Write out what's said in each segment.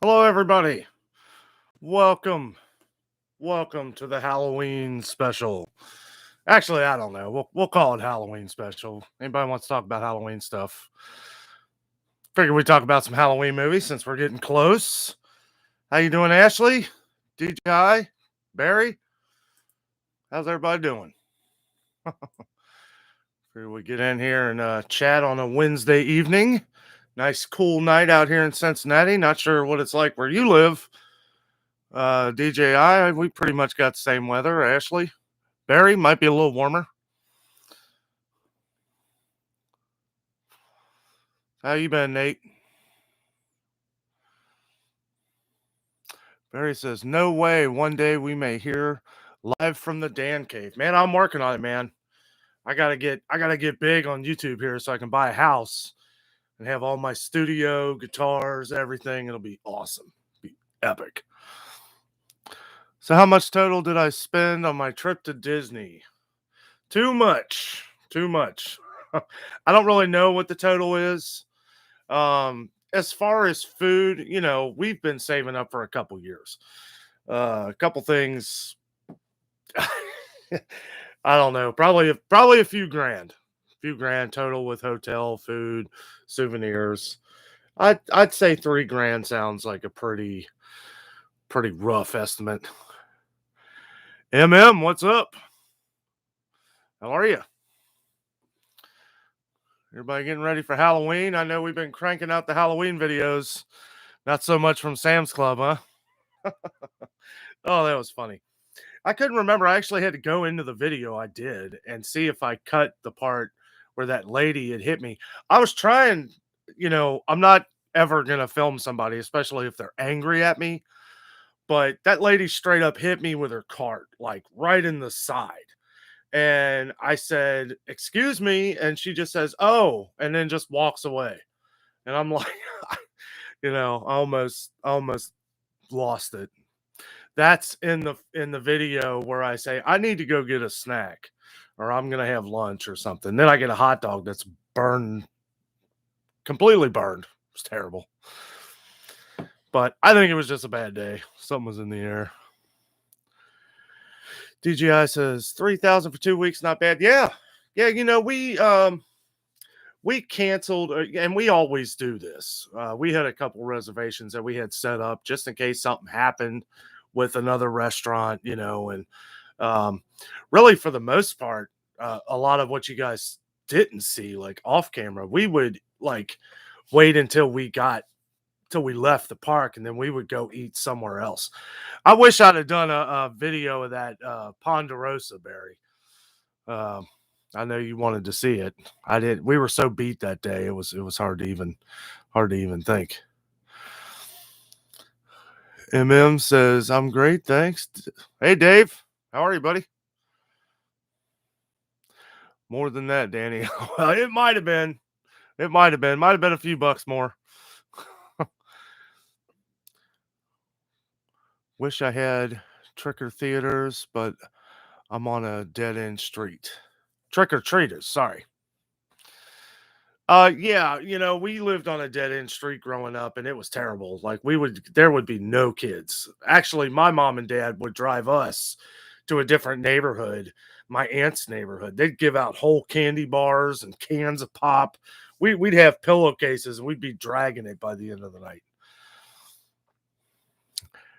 Hello, everybody. Welcome, welcome to the Halloween special. Actually, I don't know. We'll call it Halloween special. Anybody wants to talk about Halloween stuff? Figure we talk about some Halloween movies since we're getting close. How you doing, Ashley? DJI, Barry? How's everybody doing? Figure we get in here and chat on a Wednesday evening. Nice cool night out here in Cincinnati. Not sure what it's like where you live. DJI, we pretty much got the same weather. Ashley, Barry might be a little warmer. How you been, Nate? Barry says, "No way. One day we may hear live from the Dan Cave." Man, I'm working on it, man. I gotta get big on YouTube here so I can buy a house and have all my studio, guitars, everything. It'll be awesome. Be epic. So how much total did I spend on my trip to Disney? Too much. Too much. I don't really know what the total is. As far as food, we've been saving up for a couple years. A couple things. I don't know. Probably a few grand total with hotel, food, souvenirs. I'd say $3 grand sounds like a pretty rough estimate. What's up? How are you? Everybody getting ready for Halloween? I know we've been cranking out the Halloween videos. Not so much from Sam's Club, huh? Oh, that was funny. I couldn't remember. I actually had to go into the video I did and see if I cut the part where that lady had hit me. I was trying, I'm not ever going to film somebody, especially if they're angry at me. But that lady straight up hit me with her cart, like right in the side. And I said, "Excuse me." And she just says, "Oh," and then just walks away. And I'm like, I almost lost it. That's in the video where I say I need to go get a snack or I'm gonna have lunch or something. Then I get a hot dog that's burned, completely burned. It's terrible. But I think it was just a bad day. Something was in the air. DGI says 3,000 for 2 weeks, not bad. Yeah. Yeah, we canceled, and we always do this. We had a couple reservations that we had set up just in case something happened with another restaurant, and really for the most part, a lot of what you guys didn't see, like off camera, we would like wait until we left the park and then we would go eat somewhere else. I wish I'd have done a video of that Ponderosa, Barry. Um, I know you wanted to see it. I did. We were so beat that day. It was hard to even think. Says, "I'm great, thanks." Hey, Dave, how are you, buddy? More than that, Danny. Well, it might have been. It might have been. Might have been a few bucks more. Wish I had trick or theaters, but I'm on a dead end street. Trick or treaters, sorry. Yeah, we lived on a dead end street growing up and it was terrible. Like there would be no kids. Actually, my mom and dad would drive us to a different neighborhood, my aunt's neighborhood. They'd give out whole candy bars and cans of pop. We'd have pillowcases and we'd be dragging it by the end of the night.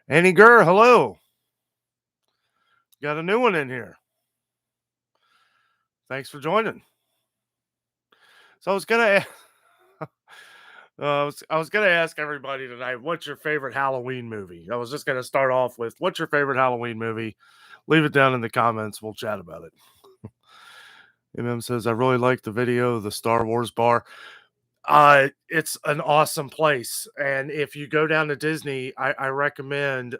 Annie Gurr, hello. Got a new one in here. Thanks for joining. So I was gonna ask everybody tonight, what's your favorite Halloween movie? I was just gonna start off with, what's your favorite Halloween movie? Leave it down in the comments. We'll chat about it. Says, "I really like the video of the Star Wars bar." It's an awesome place, and if you go down to Disney, I recommend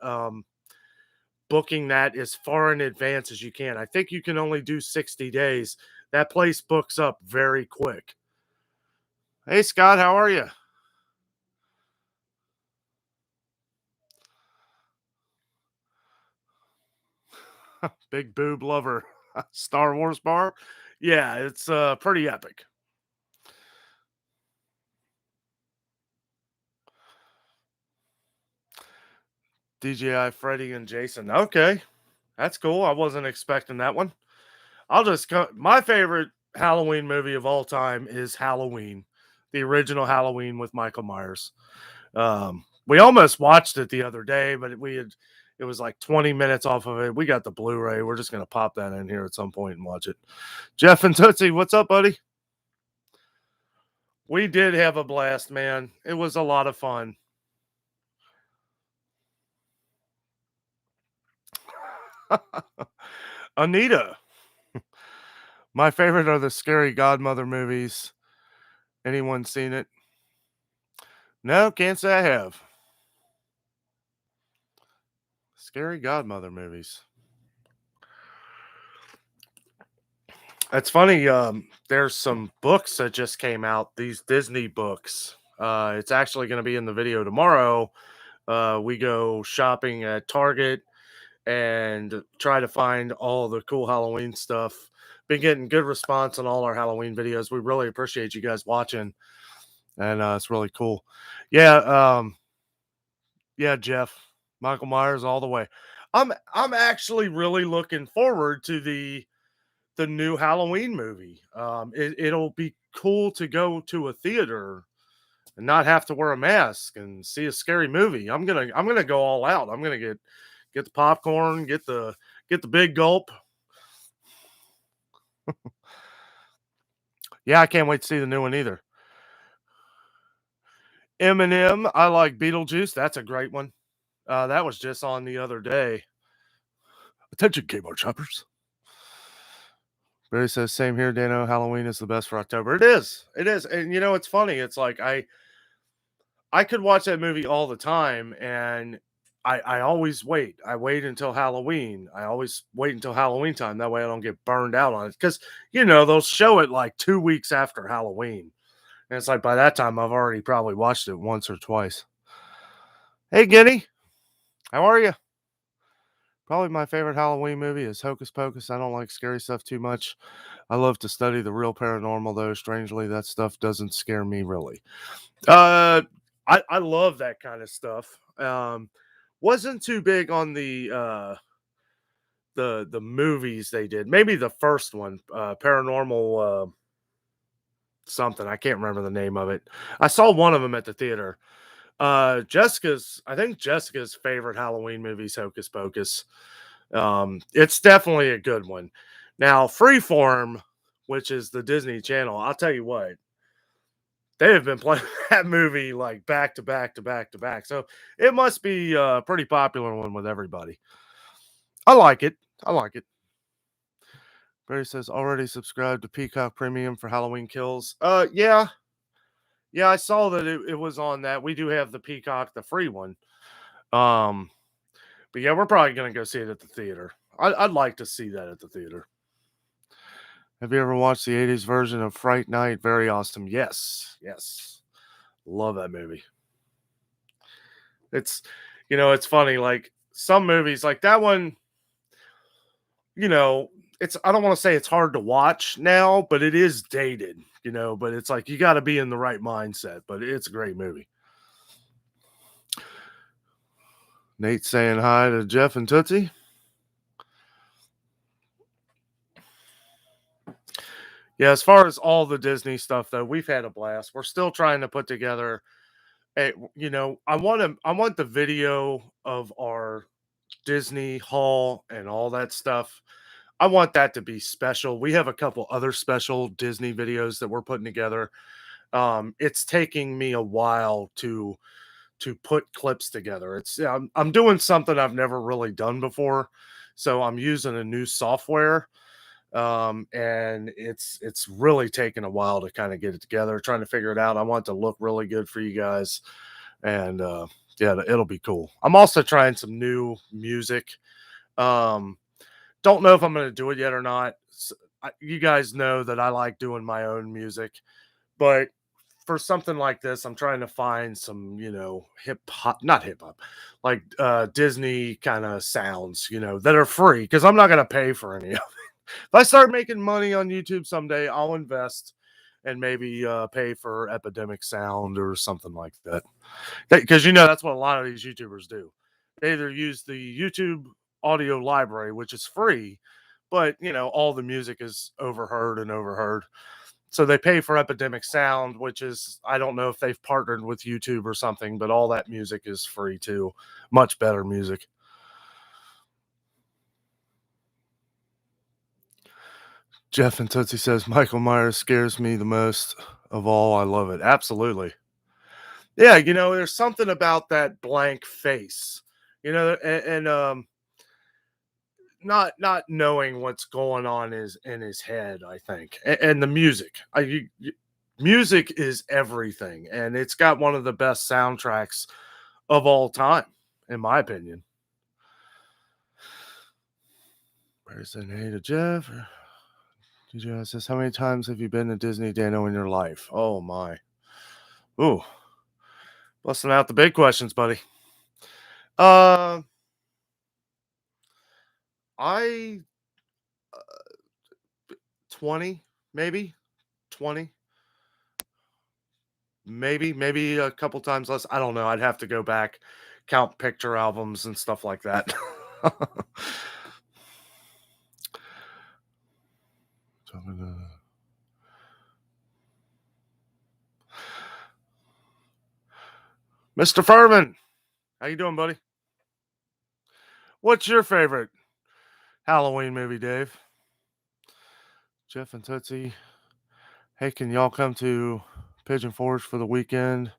booking that as far in advance as you can. I think you can only do 60 days. That place books up very quick. Hey, Scott, how are you? Big boob lover. Star Wars bar. Yeah, it's pretty epic. DJI Freddy and Jason. Okay, that's cool. I wasn't expecting that one. I'll just go. My favorite Halloween movie of all time is Halloween, the original Halloween with Michael Myers. We almost watched it the other day, but it was like 20 minutes off of it. We got the Blu-ray. We're just gonna pop that in here at some point and watch it. Jeff and Tootsie, what's up, buddy? We did have a blast, man. It was a lot of fun. Anita, my favorite are the Scary Godmother movies. Anyone seen it? No, can't say I have. Scary Godmother movies. It's funny. There's some books that just came out. These Disney books. It's actually going to be in the video tomorrow. We go shopping at Target and try to find all the cool Halloween stuff. Been getting good response on all our Halloween videos. We really appreciate you guys watching, and it's really cool. Yeah, yeah, Jeff, Michael Myers all the way. I'm actually really looking forward to the new Halloween movie. It'll be cool to go to a theater and not have to wear a mask and see a scary movie. I'm gonna go all out. I'm gonna get the popcorn, get the big gulp. Yeah, I can't wait to see the new one either. Eminem, I like Beetlejuice. That's a great one. That was just on the other day. Attention, Kmart shoppers. Barry says, same here, Danno. Halloween is the best for October. It is. It is. And you know, it's funny. It's like I could watch that movie all the time, and I always wait. I wait until Halloween. I always wait until Halloween time. That way I don't get burned out on it. Because, you know, they'll show it like 2 weeks after Halloween. And it's like by that time I've already probably watched it once or twice. Hey, Guinea. How are you? Probably my favorite Halloween movie is Hocus Pocus. I don't like scary stuff too much. I love to study the real paranormal, though. Strangely, that stuff doesn't scare me really. I love that kind of stuff. Wasn't too big on the movies they did. Maybe the first one, Paranormal something. I can't remember the name of it. I saw one of them at the theater. I think Jessica's favorite Halloween movie is Hocus Pocus. It's definitely a good one. Now, Freeform, which is the Disney Channel, I'll tell you what, they have been playing that movie like back to back to back to back. So it must be a pretty popular one with everybody. I like it. I like it. Barry says already subscribed to Peacock Premium for Halloween Kills. Yeah. Yeah, I saw that it was on that. We do have the Peacock, the free one. But yeah, we're probably gonna go see it at the theater. I'd like to see that at the theater. Have you ever watched the 80s version of Fright Night? Very awesome. Yes. Yes. Love that movie. It's, you know, it's funny. Like some movies, like that one, you know, I don't want to say it's hard to watch now, but it is dated, you know, but it's like you got to be in the right mindset, but it's a great movie. Nate saying hi to Jeff and Tootsie. Yeah, as far as all the Disney stuff though, we've had a blast. We're still trying to put together you know, I want the video of our Disney haul and all that stuff. I want that to be special. We have a couple other special Disney videos that we're putting together. It's taking me a while to put clips together. I'm doing something I've never really done before, so I'm using a new software, and it's really taken a while to kind of get it together. Trying to figure it out. I want it to look really good for you guys, and yeah, it'll be cool. I'm also trying some new music. Don't know if I'm going to do it yet or not. You guys know that I like doing my own music, but for something like this, I'm trying to find some, you know, not hip hop, like Disney kind of sounds, you know, that are free because I'm not going to pay for any of it. If I start making money on YouTube someday, I'll invest and maybe pay for Epidemic Sound or something like that. Because, you know, that's what a lot of these YouTubers do. they either use the YouTube audio library, which is free, but all the music is overheard and overheard. So they pay for Epidemic Sound, which is, I don't know if they've partnered with YouTube or something, but all that music is free too. Much better music. Jeff and Tootsie says Michael Myers scares me the most of all. I love it. Absolutely. Yeah, there's something about that blank face, and not knowing what's going on is in his head, I think. And the music. Music is everything, and it's got one of the best soundtracks of all time, in my opinion. Person, hey to Jeff. DJ says, how many times have you been to Disney, Danno, in your life? Oh my. Ooh. Busting out the big questions, buddy. Uh, I 20, maybe 20, maybe a couple times less. I don't know. I'd have to go back, count picture albums and stuff like that. Mr. Furman, how you doing, buddy? What's your favorite Halloween movie, Dave? Jeff and Tootsie. Hey, can y'all come to Pigeon Forge for the weekend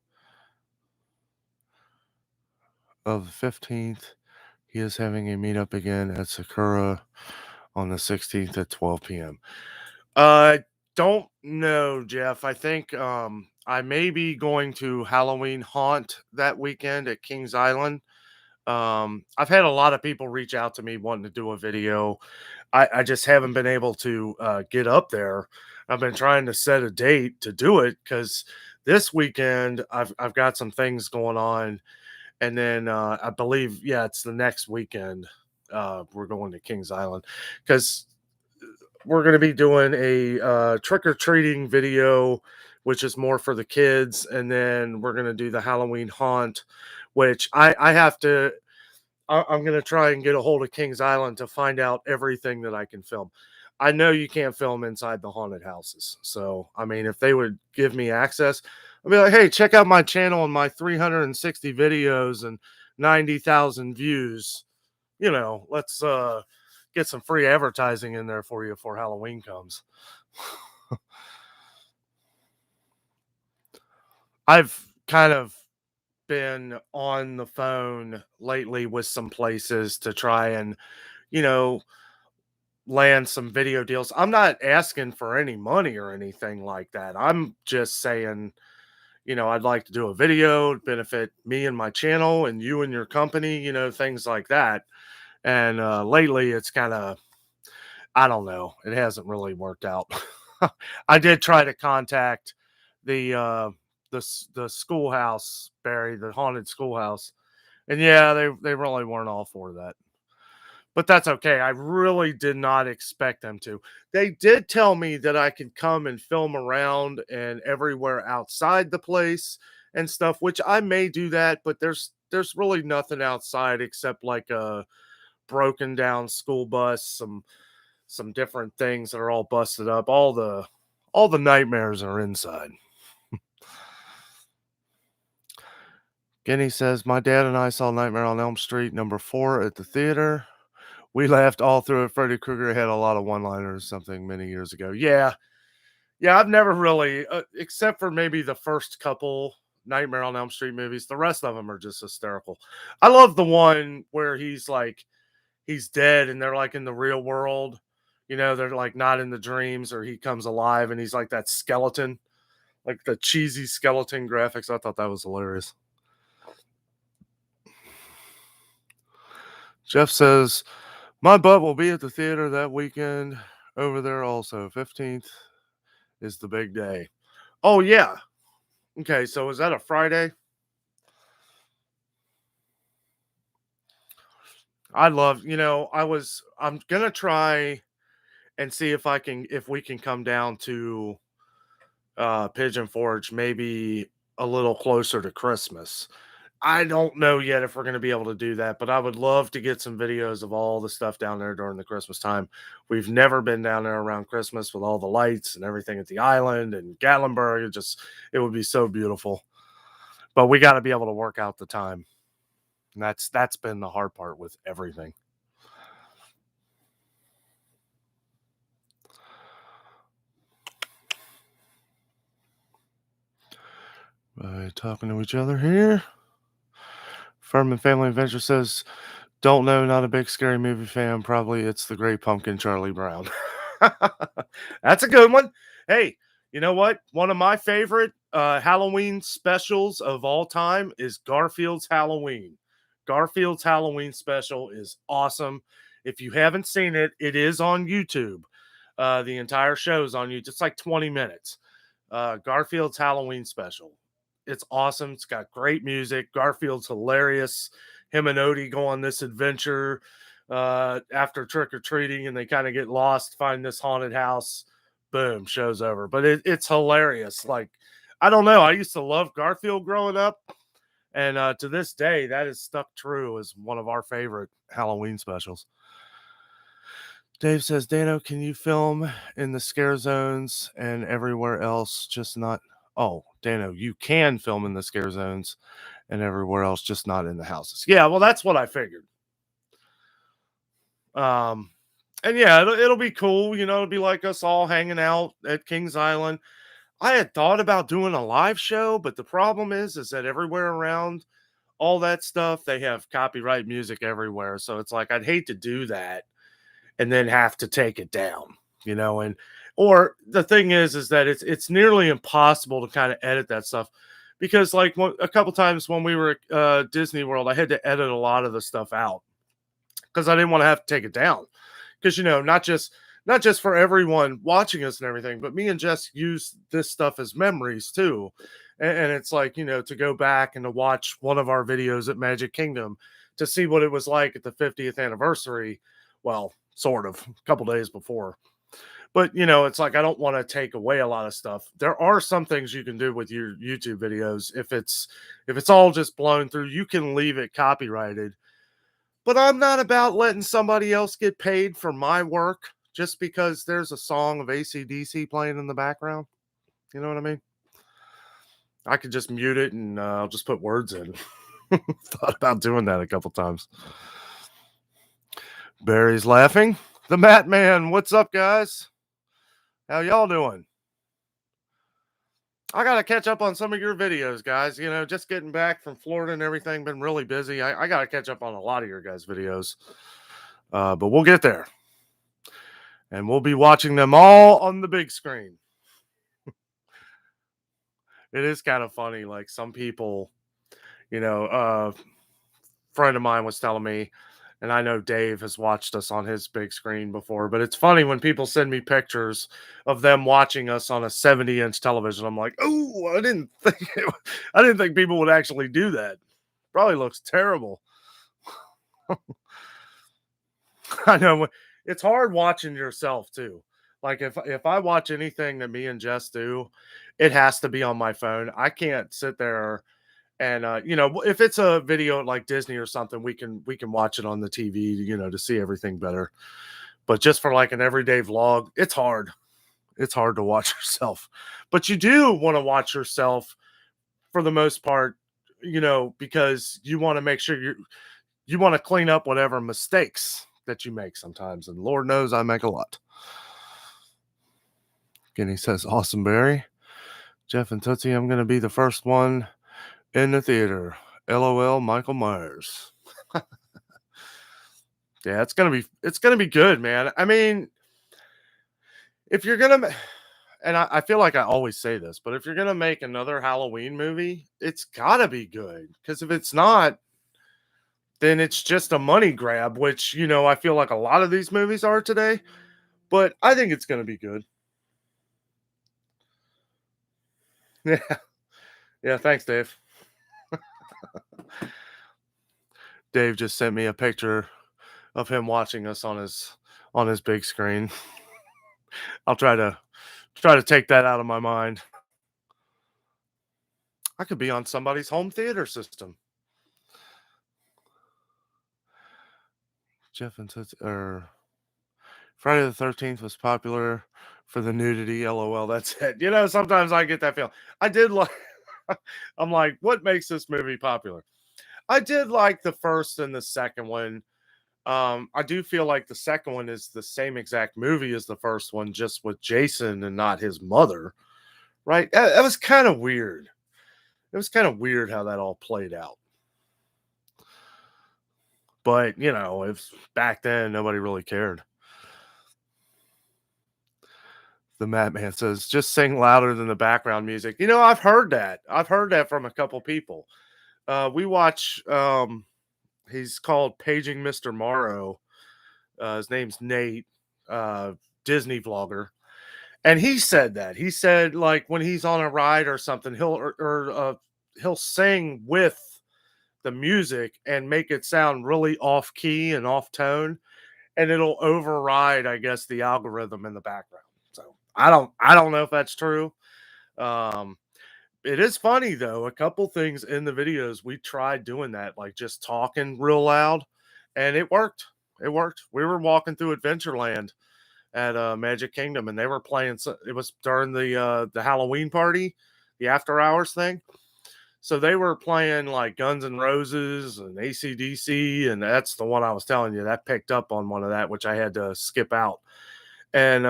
of the 15th? He is having a meetup again at Sakura on the 16th at 12 p.m. Don't know, Jeff. I think I may be going to Halloween Haunt that weekend at Kings Island. I've had a lot of people reach out to me wanting to do a video. I just haven't been able to get up there. I've been trying to set a date to do it because this weekend I've got some things going on, and then I believe it's the next weekend we're going to Kings Island because we're going to be doing a trick or treating video, which is more for the kids, and then we're going to do the Halloween Haunt, which I have to. I'm going to try and get a hold of Kings Island to find out everything that I can film. I know you can't film inside the haunted houses. So, I mean, if they would give me access, I'd be like, hey, check out my channel and my 360 videos and 90,000 views. Let's get some free advertising in there for you before Halloween comes. I've kind of been on the phone lately with some places to try and, you know, land some video deals. I'm not asking for any money or anything like that. I'm just saying, I'd like to do a video to benefit me and my channel and you and your company, things like that. And lately it's kind of, I don't know, it hasn't really worked out. I did try to contact the the schoolhouse, Barry, the haunted schoolhouse. And yeah, they really weren't all for that. But that's okay. I really did not expect them to. They did tell me that I could come and film around and everywhere outside the place and stuff, which I may do that, but there's really nothing outside except like a broken down school bus, some different things that are all busted up. All the nightmares are inside. Guinea says, my dad and I saw Nightmare on Elm Street #4 at the theater. We laughed all through it. Freddy Krueger had a lot of one-liners something many years ago. Yeah. Yeah, I've never really, except for maybe the first couple Nightmare on Elm Street movies, the rest of them are just hysterical. I love the one where he's dead and they're like in the real world. They're like not in the dreams, or he comes alive and he's like that skeleton, like the cheesy skeleton graphics. I thought that was hilarious. Jeff says, my butt will be at the theater that weekend over there also. 15th is the big day. Oh, yeah. Okay, so is that a Friday? I'm going to try and see if we can come down to Pigeon Forge maybe a little closer to Christmas. I don't know yet if we're going to be able to do that, but I would love to get some videos of all the stuff down there during the Christmas time. We've never been down there around Christmas with all the lights and everything at the island and Gatlinburg. It would be so beautiful. But we got to be able to work out the time. And that's been the hard part with everything. Talking to each other here. Furman Family Adventure says, don't know, not a big scary movie fan. Probably it's the Great Pumpkin, Charlie Brown. That's a good one. Hey, you know what? One of my favorite Halloween specials of all time is Garfield's Halloween. Garfield's Halloween special is awesome. If you haven't seen it, it is on YouTube. The entire show is on YouTube. It's like 20 minutes. Garfield's Halloween special. It's awesome. It's got great music. Garfield's hilarious. Him and Odie go on this adventure after trick-or-treating, and they kind of get lost, find this haunted house. Boom, show's over. But it's hilarious. Like, I don't know. I used to love Garfield growing up, and to this day, that is stuck true as one of our favorite Halloween specials. Dave says, Danno, can you film in the scare zones and everywhere else, just not... Oh, Danno, you can film in the scare zones and everywhere else, just not in the houses. Yeah, well, that's what I figured. And yeah, it'll be cool. You know, it'll be like us all hanging out at Kings Island. I had thought about doing a live show, but the problem is that everywhere around all that stuff, they have copyright music everywhere. So it's like, I'd hate to do that and then have to take it down, you know, or the thing is that it's nearly impossible to kind of edit that stuff because like a couple times when we were at Disney World, I had to edit a lot of the stuff out because I didn't want to have to take it down because, you know, not just for everyone watching us and everything, but me and Jess use this stuff as memories too. And it's like, you know, to go back and to watch one of our videos at Magic Kingdom to see what it was like at the 50th anniversary. Well, sort of a couple days before. But, you know, it's like I don't want to take away a lot of stuff. There are some things you can do with your YouTube videos. If it's all just blown through, you can leave it copyrighted. But I'm not about letting somebody else get paid for my work just because there's a song of AC/DC playing in the background. You know what I mean? I could just mute it and I'll just put words in. Thought about doing that a couple times. Barry's laughing. The Matt Man, what's up, guys? How y'all doing? I got to catch up on some of your videos, guys. You know, just getting back from Florida and everything, been really busy. I got to catch up on a lot of your guys' videos. But we'll get there. And we'll be watching them all on the big screen. It is kind of funny. Like some people, you know, a friend of mine was telling me, and I know Dave has watched us on his big screen before, but it's funny when people send me pictures of them watching us on a 70-inch television. I'm like, oh, I didn't think people would actually do that. Probably looks terrible. I know it's hard watching yourself too. Like if I watch anything that me and Jess do, it has to be on my phone. I can't sit there and you know, if it's a video like Disney or something, we can watch it on the TV, you know, to see everything better. But just for like an everyday vlog, it's hard. It's hard to watch yourself. But you do want to watch yourself for the most part, you know, because you want to make sure you want to clean up whatever mistakes that you make sometimes. And Lord knows I make a lot. Again, he says, awesome, Barry. Jeff and Tootsie, I'm going to be the first one in the theater. LOL, Michael Myers. Yeah, it's gonna be good, man. I mean, if you're gonna, and I feel like I always say this, but if you're gonna make another Halloween movie, it's gotta be good. Because if it's not, then it's just a money grab, which, you know, I feel like a lot of these movies are today. But I think it's gonna be good. Yeah, yeah. Thanks, Dave. Dave just sent me a picture of him watching us on his big screen. I'll try to take that out of my mind. I could be on somebody's home theater system. Jeff and Toots or Friday the 13th was popular for the nudity. LOL. That's it. You know, sometimes I get that feeling. I did like. I'm like, what makes this movie popular? I did like the first and the second one. I do feel like the second one is the same exact movie as the first one, just with Jason and not his mother. Right? That was kind of weird. It was kind of weird how that all played out. But you know, if back then nobody really cared. The Madman says, just sing louder than the background music. You know, I've heard that. I've heard that from a couple people. We watch he's called Paging Mr. Morrow. His name's Nate, Disney vlogger. And he said that. He said like when he's on a ride or something, he'll sing with the music and make it sound really off key and off tone, and it'll override, I guess, the algorithm in the background. So I don't know if that's true. Um, it is funny though. A couple things in the videos we tried doing that, like just talking real loud, and it worked. It worked. We were walking through Adventureland at Magic Kingdom, and they were playing. It was during the Halloween party, the after hours thing. So they were playing like Guns N' Roses and AC/DC, and that's the one I was telling you that picked up on one of that, which I had to skip out. And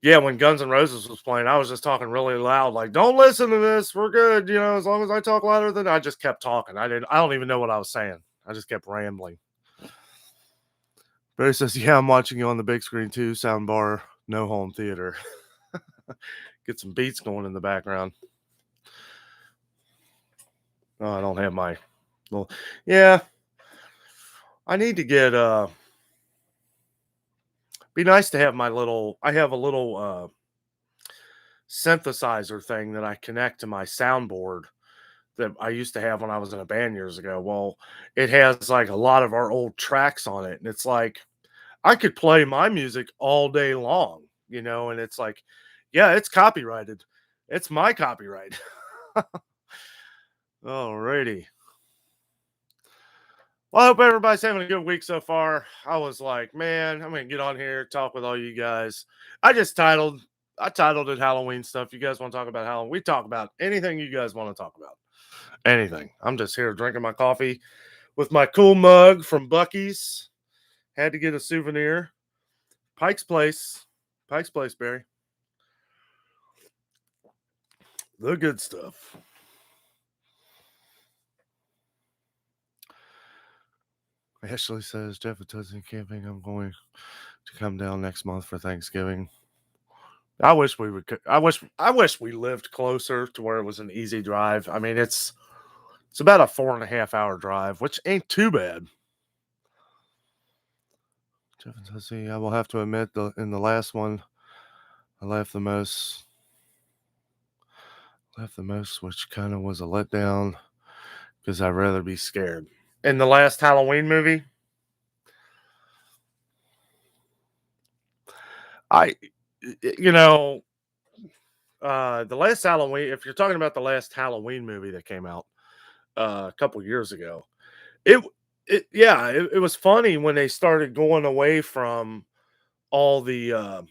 yeah, when Guns N' Roses was playing, I was just talking really loud, like, "Don't listen to this. We're good, you know. As long as I talk louder than I just kept talking. I didn't. I don't even know what I was saying. I just kept rambling." Barry says, "Yeah, I'm watching you on the big screen too. Soundbar, no home theater. Get some beats going in the background." Oh, I don't have my well, yeah. I need to get be nice to have my little I have a little synthesizer thing that I connect to my soundboard that I used to have when I was in a band years ago. Well, it has like a lot of our old tracks on it, and it's like I could play my music all day long, you know, and it's like, yeah, it's copyrighted. It's my copyright. Alrighty. Well, I hope everybody's having a good week so far. I was like, man, I'm gonna get on here, talk with all you guys. I titled it Halloween stuff. You guys want to talk about Halloween? We talk about anything you guys want to talk about. Anything. I'm just here drinking my coffee with my cool mug from Bucky's. Had to get a souvenir. Pike's Place. Pike's Place, Barry. The good stuff. Ashley says, Jeff is camping. I'm going to come down next month for Thanksgiving. I wish we would. I wish we lived closer to where it was an easy drive. I mean, it's about a 4.5 hour drive, which ain't too bad. Jeff says, "See, I will have to admit, in the last one, I laughed the most. Which kind of was a letdown because I'd rather be scared." In the last Halloween movie, I, you know, the last Halloween. If you're talking about the last Halloween movie that came out a couple years ago, it it was funny when they started going away from all the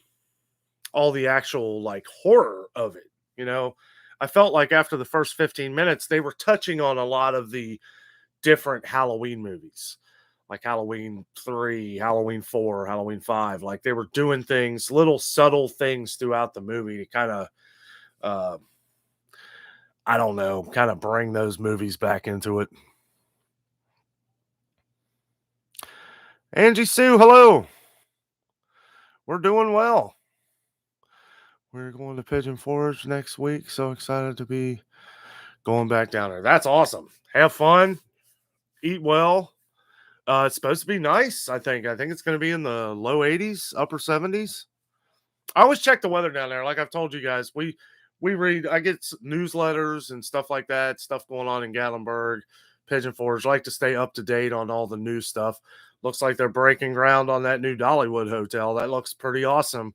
all the actual like horror of it. You know, I felt like after the first 15 minutes, they were touching on a lot of the different Halloween movies, like Halloween 3, Halloween 4, Halloween 5. Like they were doing things, little subtle things throughout the movie to kind of, uh, I don't know, kind of bring those movies back into it. Angie Sue, hello. We're doing well. We're going to Pigeon Forge next week. So excited to be going back down there. That's awesome. Have fun. Eat well. It's supposed to be nice, I think. I think it's going to be in the low 80s, upper 70s. I always check the weather down there. Like I've told you guys, we read, I get newsletters and stuff like that, stuff going on in Gatlinburg, Pigeon Forge. Like to stay up to date on all the new stuff. Looks like they're breaking ground on that new Dollywood hotel. That looks pretty awesome.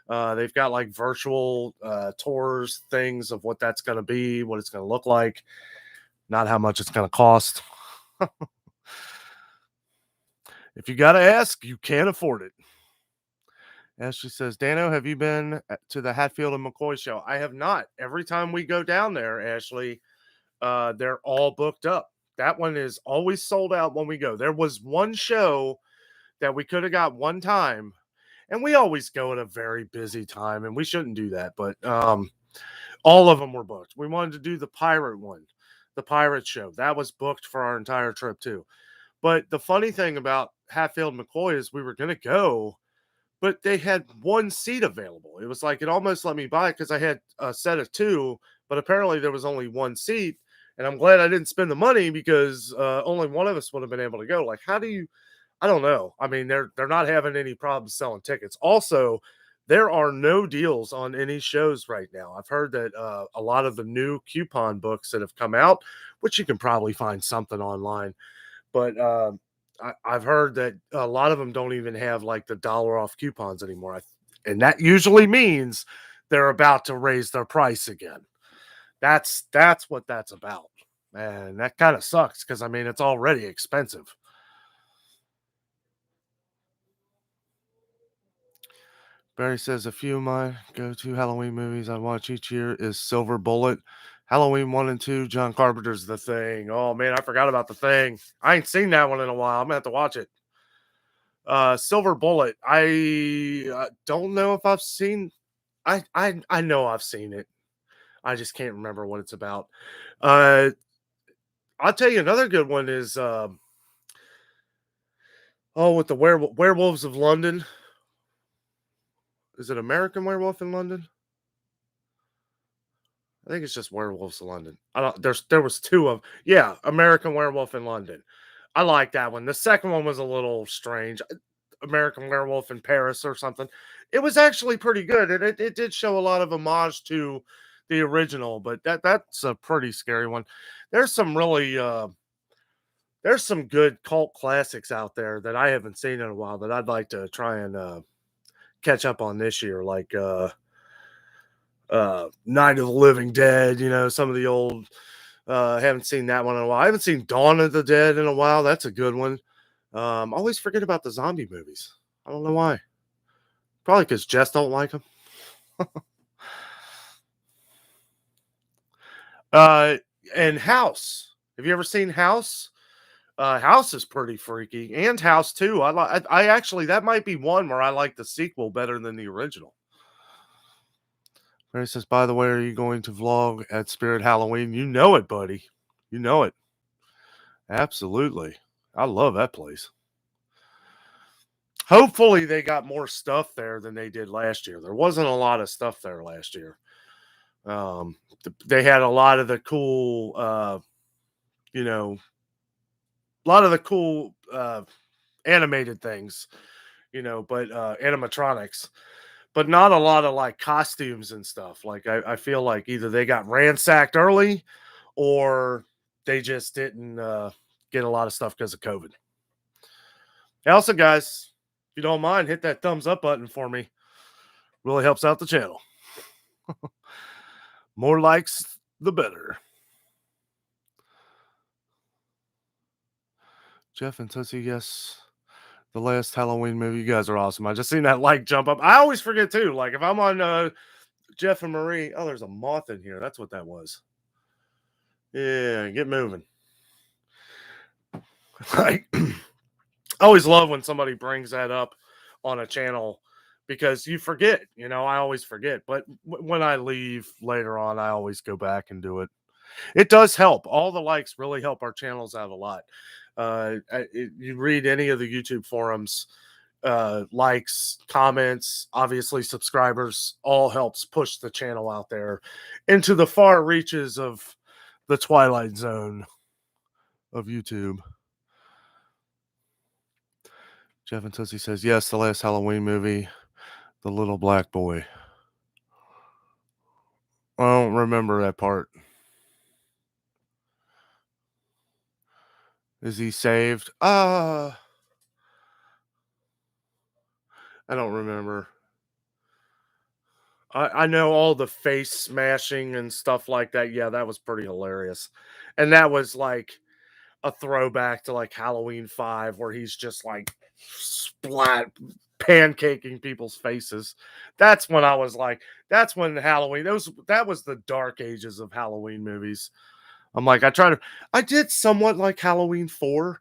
They've got like virtual tours, things of what that's going to be, what it's going to look like, not how much it's going to cost. If you got to ask, you can't afford it. Ashley says, Dano, have you been to the Hatfield and McCoy show? I have not. Every time we go down there, Ashley, they're all booked up. That one is always sold out when we go. There was one show that we could have got one time, and we always go at a very busy time, and we shouldn't do that, but all of them were booked. We wanted to do the pirate one, the pirate show. That was booked for our entire trip too. But the funny thing about Hatfield and McCoy is we were going to go, but they had one seat available. It was like it almost let me buy it because I had a set of two, but apparently there was only one seat. And I'm glad I didn't spend the money because only one of us would have been able to go. Like, how do you? I don't know. I mean, they're not having any problems selling tickets. Also, there are no deals on any shows right now. I've heard that a lot of the new coupon books that have come out, which you can probably find something online, but I've heard that a lot of them don't even have like the dollar off coupons anymore. And that usually means they're about to raise their price again. That's what that's about. And that kind of sucks because I mean it's already expensive. Barry says a few of my go-to Halloween movies I watch each year is Silver Bullet, Halloween 1 and 2, John Carpenter's The Thing. Oh man, I forgot about The Thing. I ain't seen that one in a while. I'm gonna have to watch it. Silver Bullet. I don't know if I've seen. I know I've seen it. I just can't remember what it's about. Uh, I'll tell you another good one is with the Werewolves of London. Is it American Werewolf in London? I think it's just Werewolves of London. I don't. There was two of yeah, American Werewolf in London. I like that one. The second one was a little strange. American Werewolf in Paris or something. It was actually pretty good, and it did show a lot of homage to the original. But that's a pretty scary one. There's some really there's some good cult classics out there that I haven't seen in a while that I'd like to try and catch up on this year, like Night of the Living Dead. You know, some of the old. Haven't seen that one in a while. I haven't seen Dawn of the Dead in a while. That's a good one. Always forget about the zombie movies. I don't know why. Probably because Jess don't like them. uh, and House. Have you ever seen House? House is pretty freaky, and House 2. I actually that might be one where I like the sequel better than the original. Mary says, by the way, are you going to vlog at Spirit Halloween? You know it, buddy. You know it. Absolutely. I love that place. Hopefully they got more stuff there than they did last year. There wasn't a lot of stuff there last year. They had a lot of the cool, you know, a lot of the cool animated things, you know, but animatronics, but not a lot of like costumes and stuff. Like I feel like either they got ransacked early or they just didn't get a lot of stuff because of COVID. Also, guys, if you don't mind, hit that thumbs up button for me. Really helps out the channel. More likes, the better. Jeff and Tussie, yes. The last Halloween movie. You guys are awesome. I just seen that like jump up. I always forget too. Like if I'm on Jeff and Marie. Oh, there's a moth in here. That's what that was. Yeah, get moving. Like I always love when somebody brings that up on a channel because you forget, you know, I always forget. But when I leave later on, I always go back and do it. It does help. All the likes really help our channels out a lot. You read any of the YouTube forums, likes, comments, obviously subscribers, all helps push the channel out there into the far reaches of the Twilight Zone of YouTube. Jeff and Tussie says, yes, the last Halloween movie, The Little Black Boy. I don't remember that part. Is he saved? I don't remember. I know all the face smashing and stuff like that. Yeah, that was pretty hilarious. And that was like a throwback to like Halloween 5 where he's just like splat pancaking people's faces. That's when I was like, that's when Halloween, that was the dark ages of Halloween movies. I'm like, I did somewhat like Halloween 4.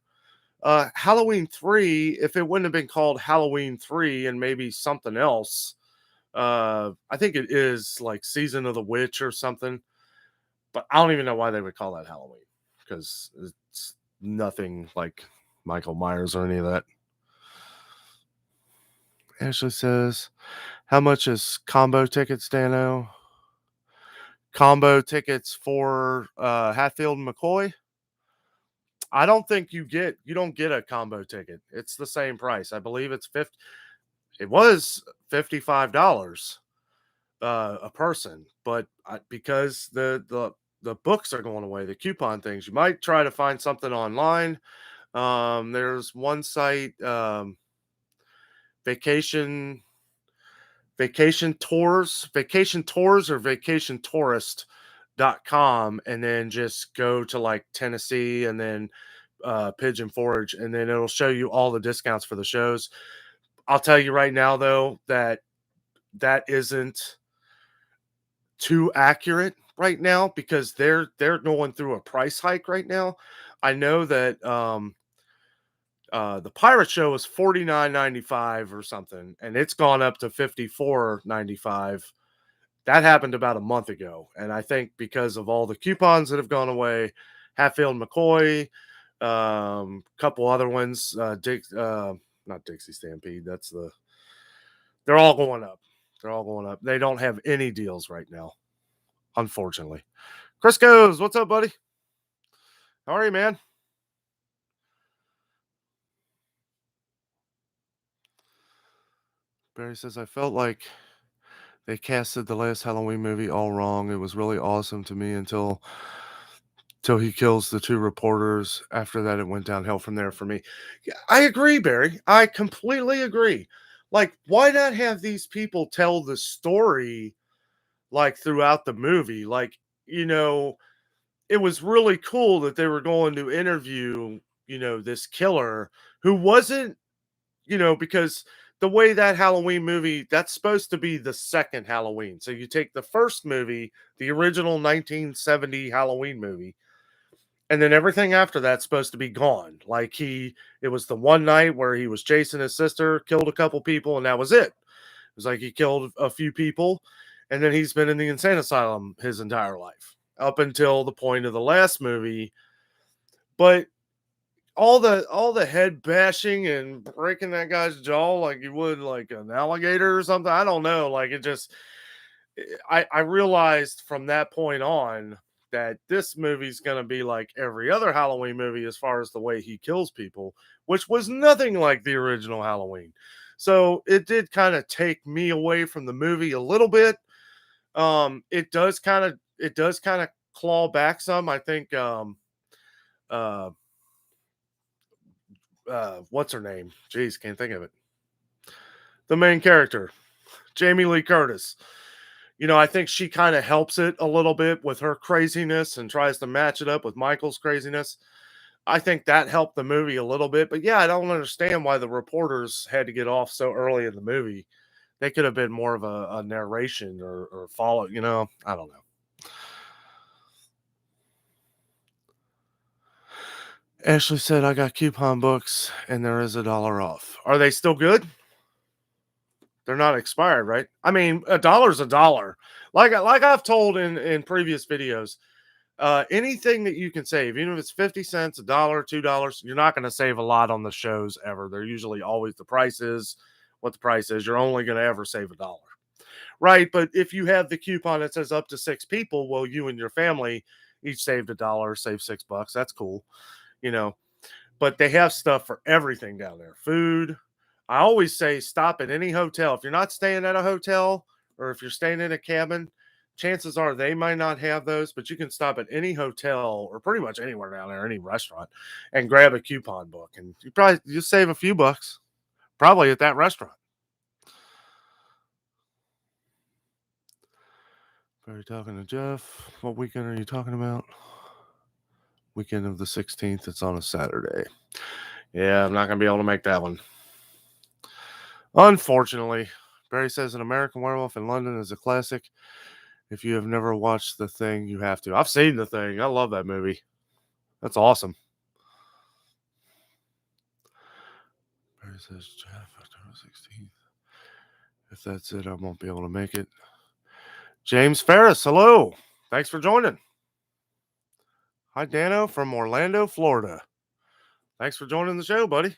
Halloween 3, if it wouldn't have been called Halloween 3 and maybe something else, I think it is like Season of the Witch or something, but I don't even know why they would call that Halloween because it's nothing like Michael Myers or any of that. Ashley says, how much is combo tickets, Danno? Combo tickets for Hatfield and McCoy? I don't think you don't get a combo ticket. It's the same price. I believe it's 50. It was $55 a person, but because the books are going away, the coupon things, you might try to find something online. There's one site, vacation vacation tours or vacationtourist.com, and then just go to like Tennessee and then Pigeon Forge, and then it'll show you all the discounts for the shows. I'll tell you right now though that that isn't too accurate right now because they're going through a price hike right now. I know that the pirate show was $49.95 or something, and it's gone up to $54.95. That happened about a month ago, and I think because of all the coupons that have gone away, Hatfield McCoy, couple other ones, not Dixie Stampede. They're all going up. They're all going up. They don't have any deals right now, unfortunately. Chris goes, what's up, buddy? How are you, man? Barry says, I felt like they casted the last Halloween movie all wrong. It was really awesome to me until he kills the two reporters. After that, it went downhill from there for me. Yeah, I agree, Barry. I completely agree. Like, why not have these people tell the story like throughout the movie? Like, you know, it was really cool that they were going to interview, this killer who wasn't, because the way that Halloween movie, that's supposed to be the second Halloween. So you take the first movie, the original 1970 Halloween movie, and then everything after that's supposed to be gone. Like it was the one night where he was chasing his sister, killed a couple people, and that was it. It was like he killed a few people, and then he's been in the insane asylum his entire life up until the point of the last movie. But all the head bashing and breaking that guy's jaw like you would like an alligator or something. I don't know. Like it just I realized from that point on that this movie's gonna be like every other Halloween movie as far as the way he kills people, which was nothing like the original Halloween. So it did kind of take me away from the movie a little bit. It does kind of claw back some. I think uh what's her name? Jeez, can't think of it. The main character, Jamie Lee Curtis. I think she kind of helps it a little bit with her craziness and tries to match it up with Michael's craziness. I think that helped the movie a little bit, but yeah, I don't understand why the reporters had to get off so early in the movie. They could have been more of a narration or follow, I don't know. Ashley said, I got coupon books and there is $1 off. Are they still good? They're not expired, right? I mean, $1's a dollar. Like I've told in previous videos, anything that you can save, even if it's 50 cents, $1, $2, you're not going to save a lot on the shows ever. They're usually always the price is what the price is. You're only going to ever save $1. Right. But if you have the coupon that says up to 6 people, well, you and your family each saved $1, save $6. That's cool. You know, but they have stuff for everything down there. Food. I always say stop at any hotel. If you're not staying at a hotel or if you're staying in a cabin, chances are they might not have those, but you can stop at any hotel or pretty much anywhere down there, any restaurant, and grab a coupon book, and you save a few bucks, probably at that restaurant. Are you talking to Jeff? What weekend are you talking about? Weekend of the 16th. It's on a Saturday. Yeah, I'm not gonna be able to make that one. Unfortunately, Barry says An American Werewolf in London is a classic. If you have never watched The Thing, you have to. I've seen The Thing. I love that movie. That's awesome. Barry says, Jeff, October 16th. If that's it, I won't be able to make it. James Ferris, hello. Thanks for joining. Hi, Danno from Orlando, Florida. Thanks for joining the show, buddy.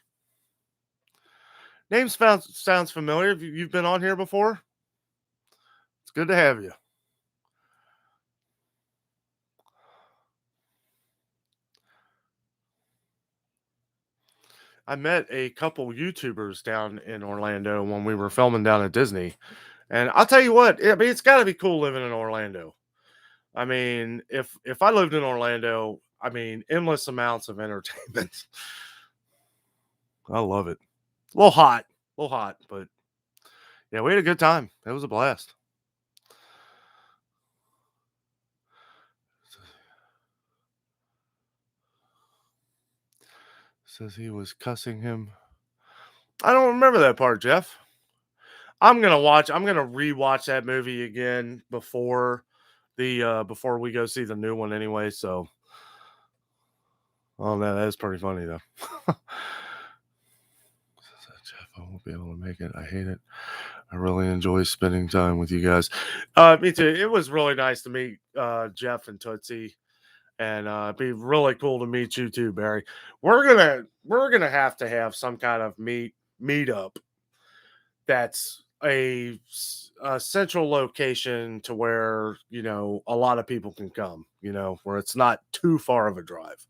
Name sounds familiar. You've been on here before? It's good to have you. I met a couple YouTubers down in Orlando when we were filming down at Disney. And I'll tell you what, I mean, it's got to be cool living in Orlando. I mean, if I lived in Orlando, I mean, endless amounts of entertainment. I love it. A little hot, but yeah, we had a good time. It was a blast. Says he was cussing him. I don't remember that part, Jeff. I'm gonna rewatch that movie again before we go see the new one anyway. So, oh no, that is pretty funny though. Jeff, I won't be able to make it. I hate it. I really enjoy spending time with you guys. Me too. It was really nice to meet Jeff and Tootsie, and it'd be really cool to meet you too, Barry. We're gonna have to have some kind of meetup that's a central location to where a lot of people can come. Where it's not too far of a drive.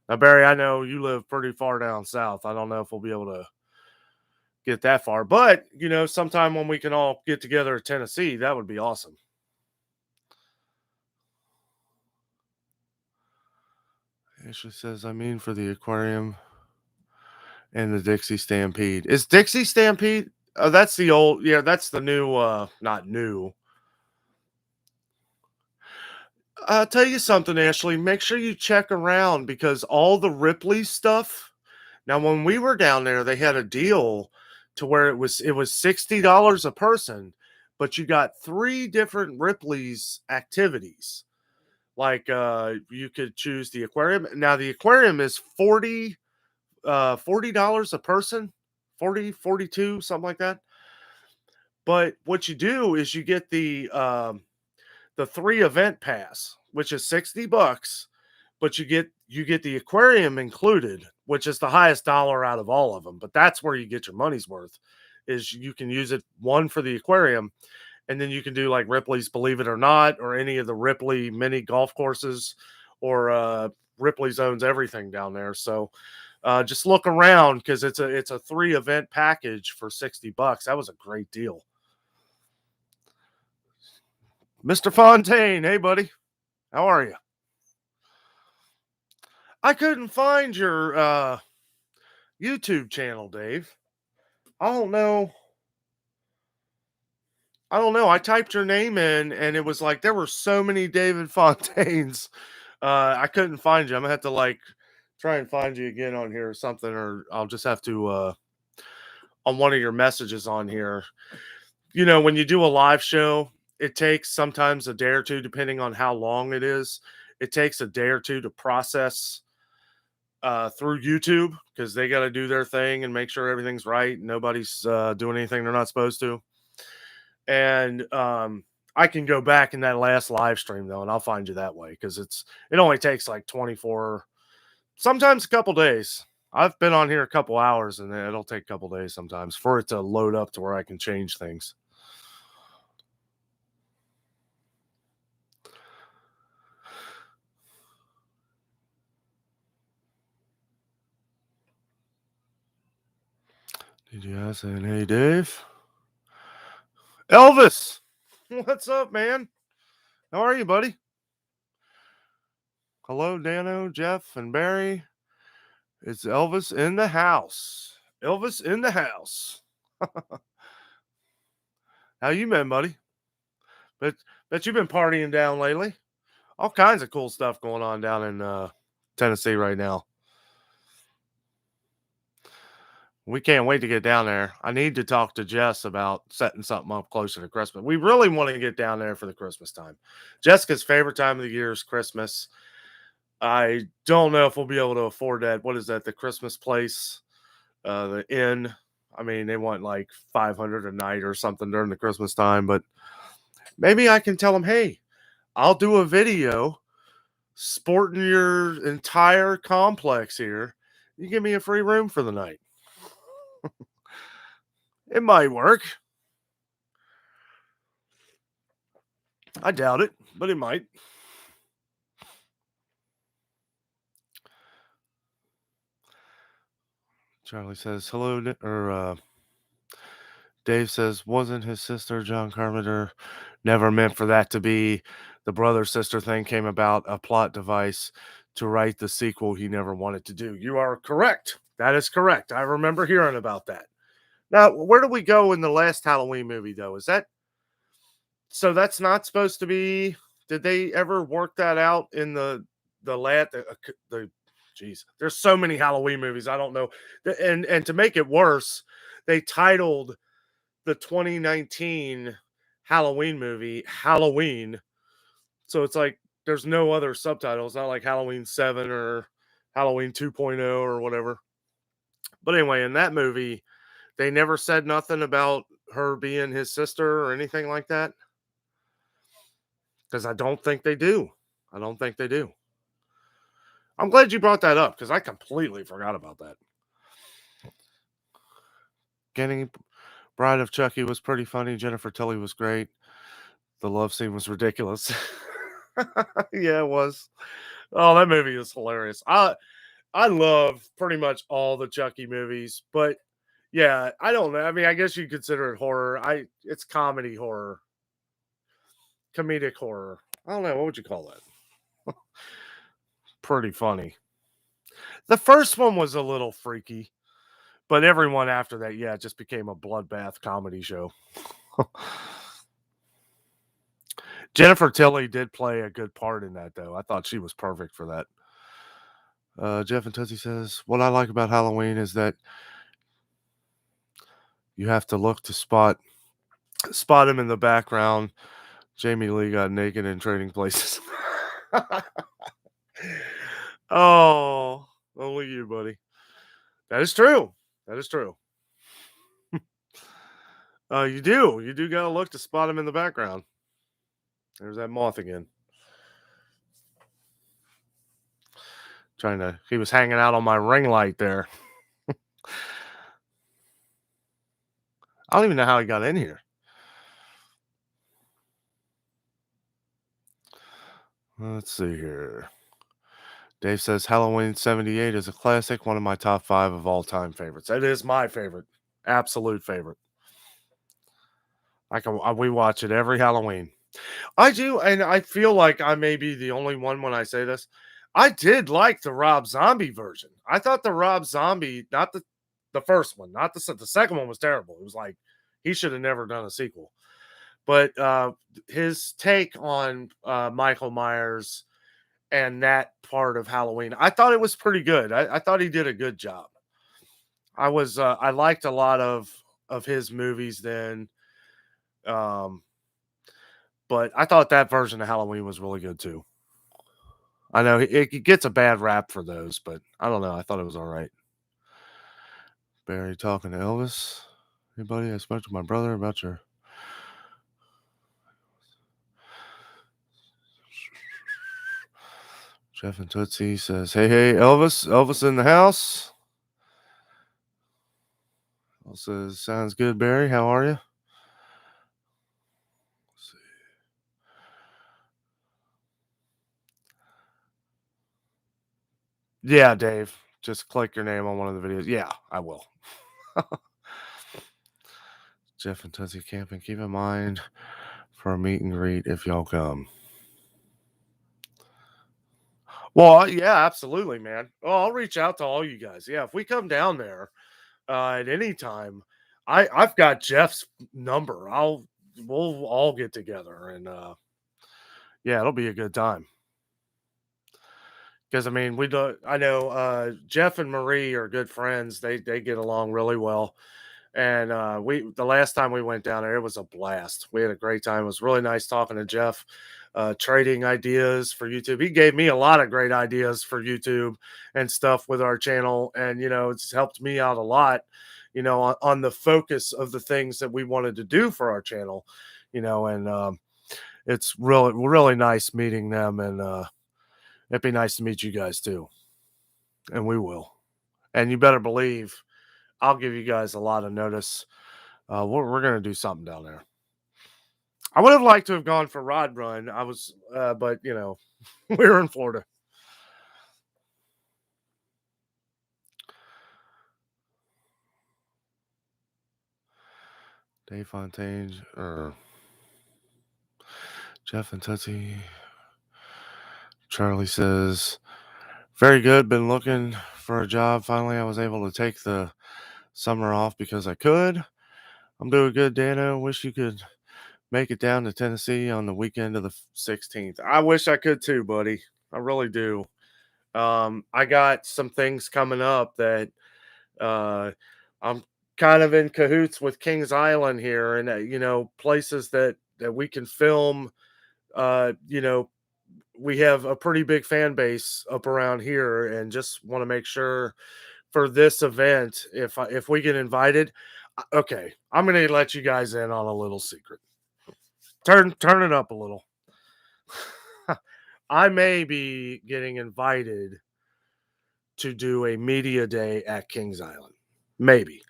Now, Barry, I know you live pretty far down south. I don't know if we'll be able to get that far, but sometime when we can all get together at Tennessee, that would be awesome. Ashley says, I mean, for the aquarium and the Dixie Stampede. Is Dixie Stampede? Oh, that's the old. Yeah, that's the new. Not new. I'll tell you something, Ashley. Make sure you check around because all the Ripley stuff. Now, when we were down there, they had a deal to where it was $60 a person, but you got 3 different Ripley's activities. Like you could choose the aquarium. Now the aquarium is $40 a person, 40, 42, something like that. But what you do is you get the 3 event pass, which is $60, but you get the aquarium included, which is the highest dollar out of all of them. But that's where you get your money's worth. Is you can use it one for the aquarium, and then you can do like Ripley's Believe It or Not, or any of the Ripley mini golf courses, or Ripley's owns everything down there. So just look around because it's a 3 event package for $60. That was a great deal. Mr. Fontaine, hey buddy, how are you? I couldn't find your YouTube channel, Dave. I don't know. I don't know. I typed your name in, and it was like there were so many David Fontaines. I couldn't find you. I'm gonna have to like try and find you again on here or something, or I'll just have to on one of your messages on here. When you do a live show, it takes sometimes a day or two, depending on how long it is. It takes a day or two to process through YouTube because they got to do their thing and make sure everything's right. Nobody's doing anything they're not supposed to. And I can go back in that last live stream though, and I'll find you that way because it only takes like 24, sometimes a couple days. I've been on here a couple hours, and it'll take a couple days sometimes for it to load up to where I can change things. Did you ask that? Hey, Dave? Elvis! What's up, man? How are you, buddy? Hello, Danno, Jeff, and Barry. It's Elvis in the house. Elvis in the house. How you been, buddy? Bet you've been partying down lately. All kinds of cool stuff going on down in Tennessee right now. We can't wait to get down there. I need to talk to Jess about setting something up closer to Christmas. We really want to get down there for the Christmas time. Jessica's favorite time of the year is Christmas. I don't know if we'll be able to afford that. What is that? The Christmas place, the inn. I mean, they want like 500 a night or something during the Christmas time, but maybe I can tell them, hey, I'll do a video sporting your entire complex here. You give me a free room for the night. It might work. I doubt it, but it might. Charlie says, hello, or Dave says, wasn't his sister John Carpenter never meant for that to be the brother sister thing came about a plot device to write the sequel he never wanted to do. You are correct. That is correct. I remember hearing about that. Now, where do we go in the last Halloween movie, though? Is that so? That's not supposed to be. Did they ever work that out in the geez, there's so many Halloween movies. I don't know. And to make it worse, they titled the 2019 Halloween movie Halloween. So it's like there's no other subtitles, not like Halloween 7 or Halloween 2.0 or whatever. But anyway, in that movie, they never said nothing about her being his sister or anything like that. Because I don't think they do. I don't think they do. I'm glad you brought that up because I completely forgot about that. Getting Bride of Chucky was pretty funny. Jennifer Tilly was great. The love scene was ridiculous. Yeah, it was. Oh, that movie is hilarious. I love pretty much all the Chucky movies, but yeah, I don't know. I mean, I guess you consider it horror. It's comedy horror, comedic horror. I don't know. What would you call that? Pretty funny. The first one was a little freaky, but everyone after that, yeah, it just became a bloodbath comedy show. Jennifer Tilly did play a good part in that, though. I thought she was perfect for that. Jeff and Tootsie says, what I like about Halloween is that you have to look to spot him in the background. Jamie Lee got naked in Trading Places. Oh, only you, buddy. That is true. That is true. You do. You do gotta look to spot him in the background. There's that moth again. He was hanging out on my ring light there. I don't even know how he got in here. Let's see here. Dave says Halloween 78 is a classic, one of my top 5 of all time favorites. It is my favorite. Absolute favorite. We watch it every Halloween. I do, and I feel like I may be the only one when I say this. I did like the Rob Zombie version. I thought the Rob Zombie, not the first one, not the second one was terrible. It was like he should have never done a sequel. But his take on Michael Myers and that part of Halloween, I thought it was pretty good. I thought he did a good job. I liked a lot of his movies then. But I thought that version of Halloween was really good too. I know it gets a bad rap for those, but I don't know. I thought it was all right. Barry talking to Elvis. Hey, buddy, I spoke to my brother about your... Jeff and Tootsie says, hey, Elvis. Elvis in the house. Elvis says, sounds good, Barry. How are you? Let's see. Yeah, Dave. Just click your name on one of the videos. Yeah, I will. Jeff and Tootsie camping. Keep in mind for a meet and greet if y'all come. Well, yeah, absolutely, man. Well, I'll reach out to all you guys. Yeah, if we come down there at any time, I've got Jeff's number. We'll all get together and yeah, it'll be a good time. Because I mean, we do. I know Jeff and Marie are good friends. They get along really well. And we the last time we went down there, it was a blast. We had a great time. It was really nice talking to Jeff, trading ideas for YouTube. He gave me a lot of great ideas for YouTube and stuff with our channel, and it's helped me out a lot. On the focus of the things that we wanted to do for our channel. And it's really nice meeting them, and it'd be nice to meet you guys too, and we will. And you better believe I'll give you guys a lot of notice. We're gonna do something down there. I would have liked to have gone for Rod Run. But we were in Florida. Dave Fontaine or Jeff and Tootsie. Charlie says, very good. Been looking for a job. Finally, I was able to take the summer off because I could. I'm doing good, Danno. Wish you could make it down to Tennessee on the weekend of the 16th. I wish I could too, buddy. I really do. I got some things coming up that I'm kind of in cahoots with Kings Island here, and places that we can film. We have a pretty big fan base up around here, and just want to make sure for this event, if we get invited, okay, I'm gonna let you guys in on a little secret. Turn it up a little. I may be getting invited to do a media day at Kings Island. Maybe.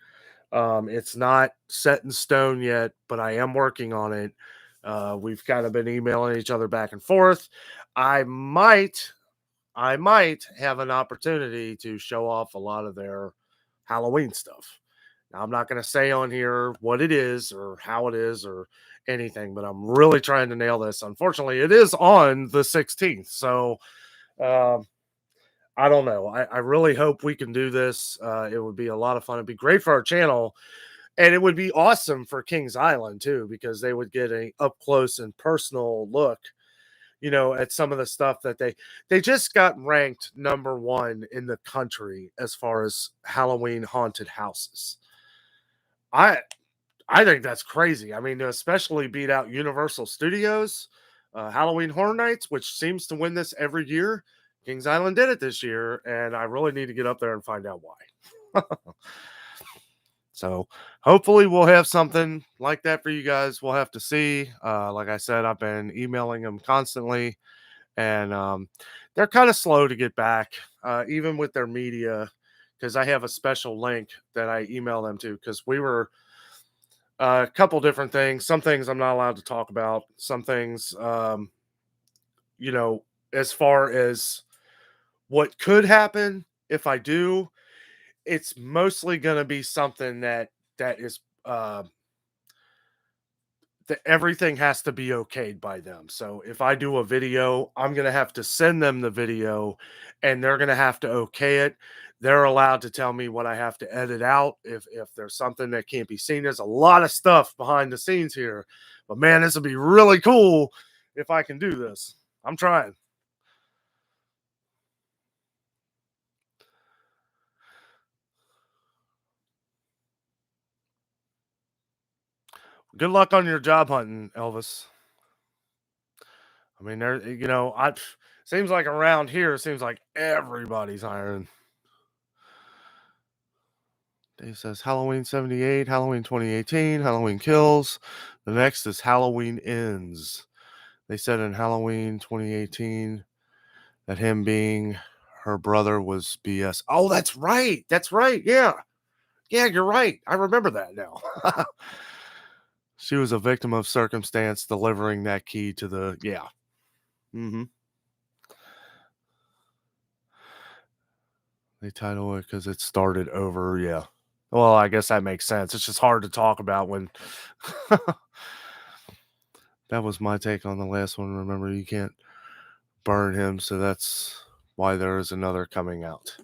It's not set in stone yet, but I am working on it. We've kind of been emailing each other back and forth. I might have an opportunity to show off a lot of their Halloween stuff. Now, I'm not going to say on here what it is or how it is or anything, but I'm really trying to nail this. Unfortunately, it is on the 16th. So, um, I don't know. I really hope we can do this. It would be a lot of fun. It'd be great for our channel. And it would be awesome for Kings Island, too, because they would get a up close and personal look, at some of the stuff that they just got ranked #1 in the country as far as Halloween haunted houses. I I think that's crazy. I mean, to especially beat out Universal Studios, Halloween Horror Nights, which seems to win this every year. Kings Island did it this year, and I really need to get up there and find out why. So hopefully we'll have something like that for you guys. We'll have to see. Like I said, I've been emailing them constantly, and they're kind of slow to get back, even with their media, because I have a special link that I email them to, because we were a couple different things. Some things I'm not allowed to talk about. Some things, as far as what could happen if I do, it's mostly going to be something that is that everything has to be okayed by them. So if I do a video, I'm going to have to send them the video, and they're going to have to okay it. They're allowed to tell me what I have to edit out if there's something that can't be seen. There's a lot of stuff behind the scenes here, but man, this would be really cool if I can do this. I'm trying. Good luck on your job hunting, Elvis. I mean, I seems like around here, it seems like everybody's hiring. Dave says Halloween 78, Halloween 2018, Halloween Kills. The next is Halloween Ends. They said in Halloween 2018 that him being her brother was BS. Oh, that's right. That's right. Yeah. Yeah, you're right. I remember that now. She was a victim of circumstance delivering that key to the. Yeah. Mm-hmm. They title it because it started over. Yeah. Well, I guess that makes sense. It's just hard to talk about when. That was my take on the last one. Remember, you can't burn him, so that's why there is another coming out.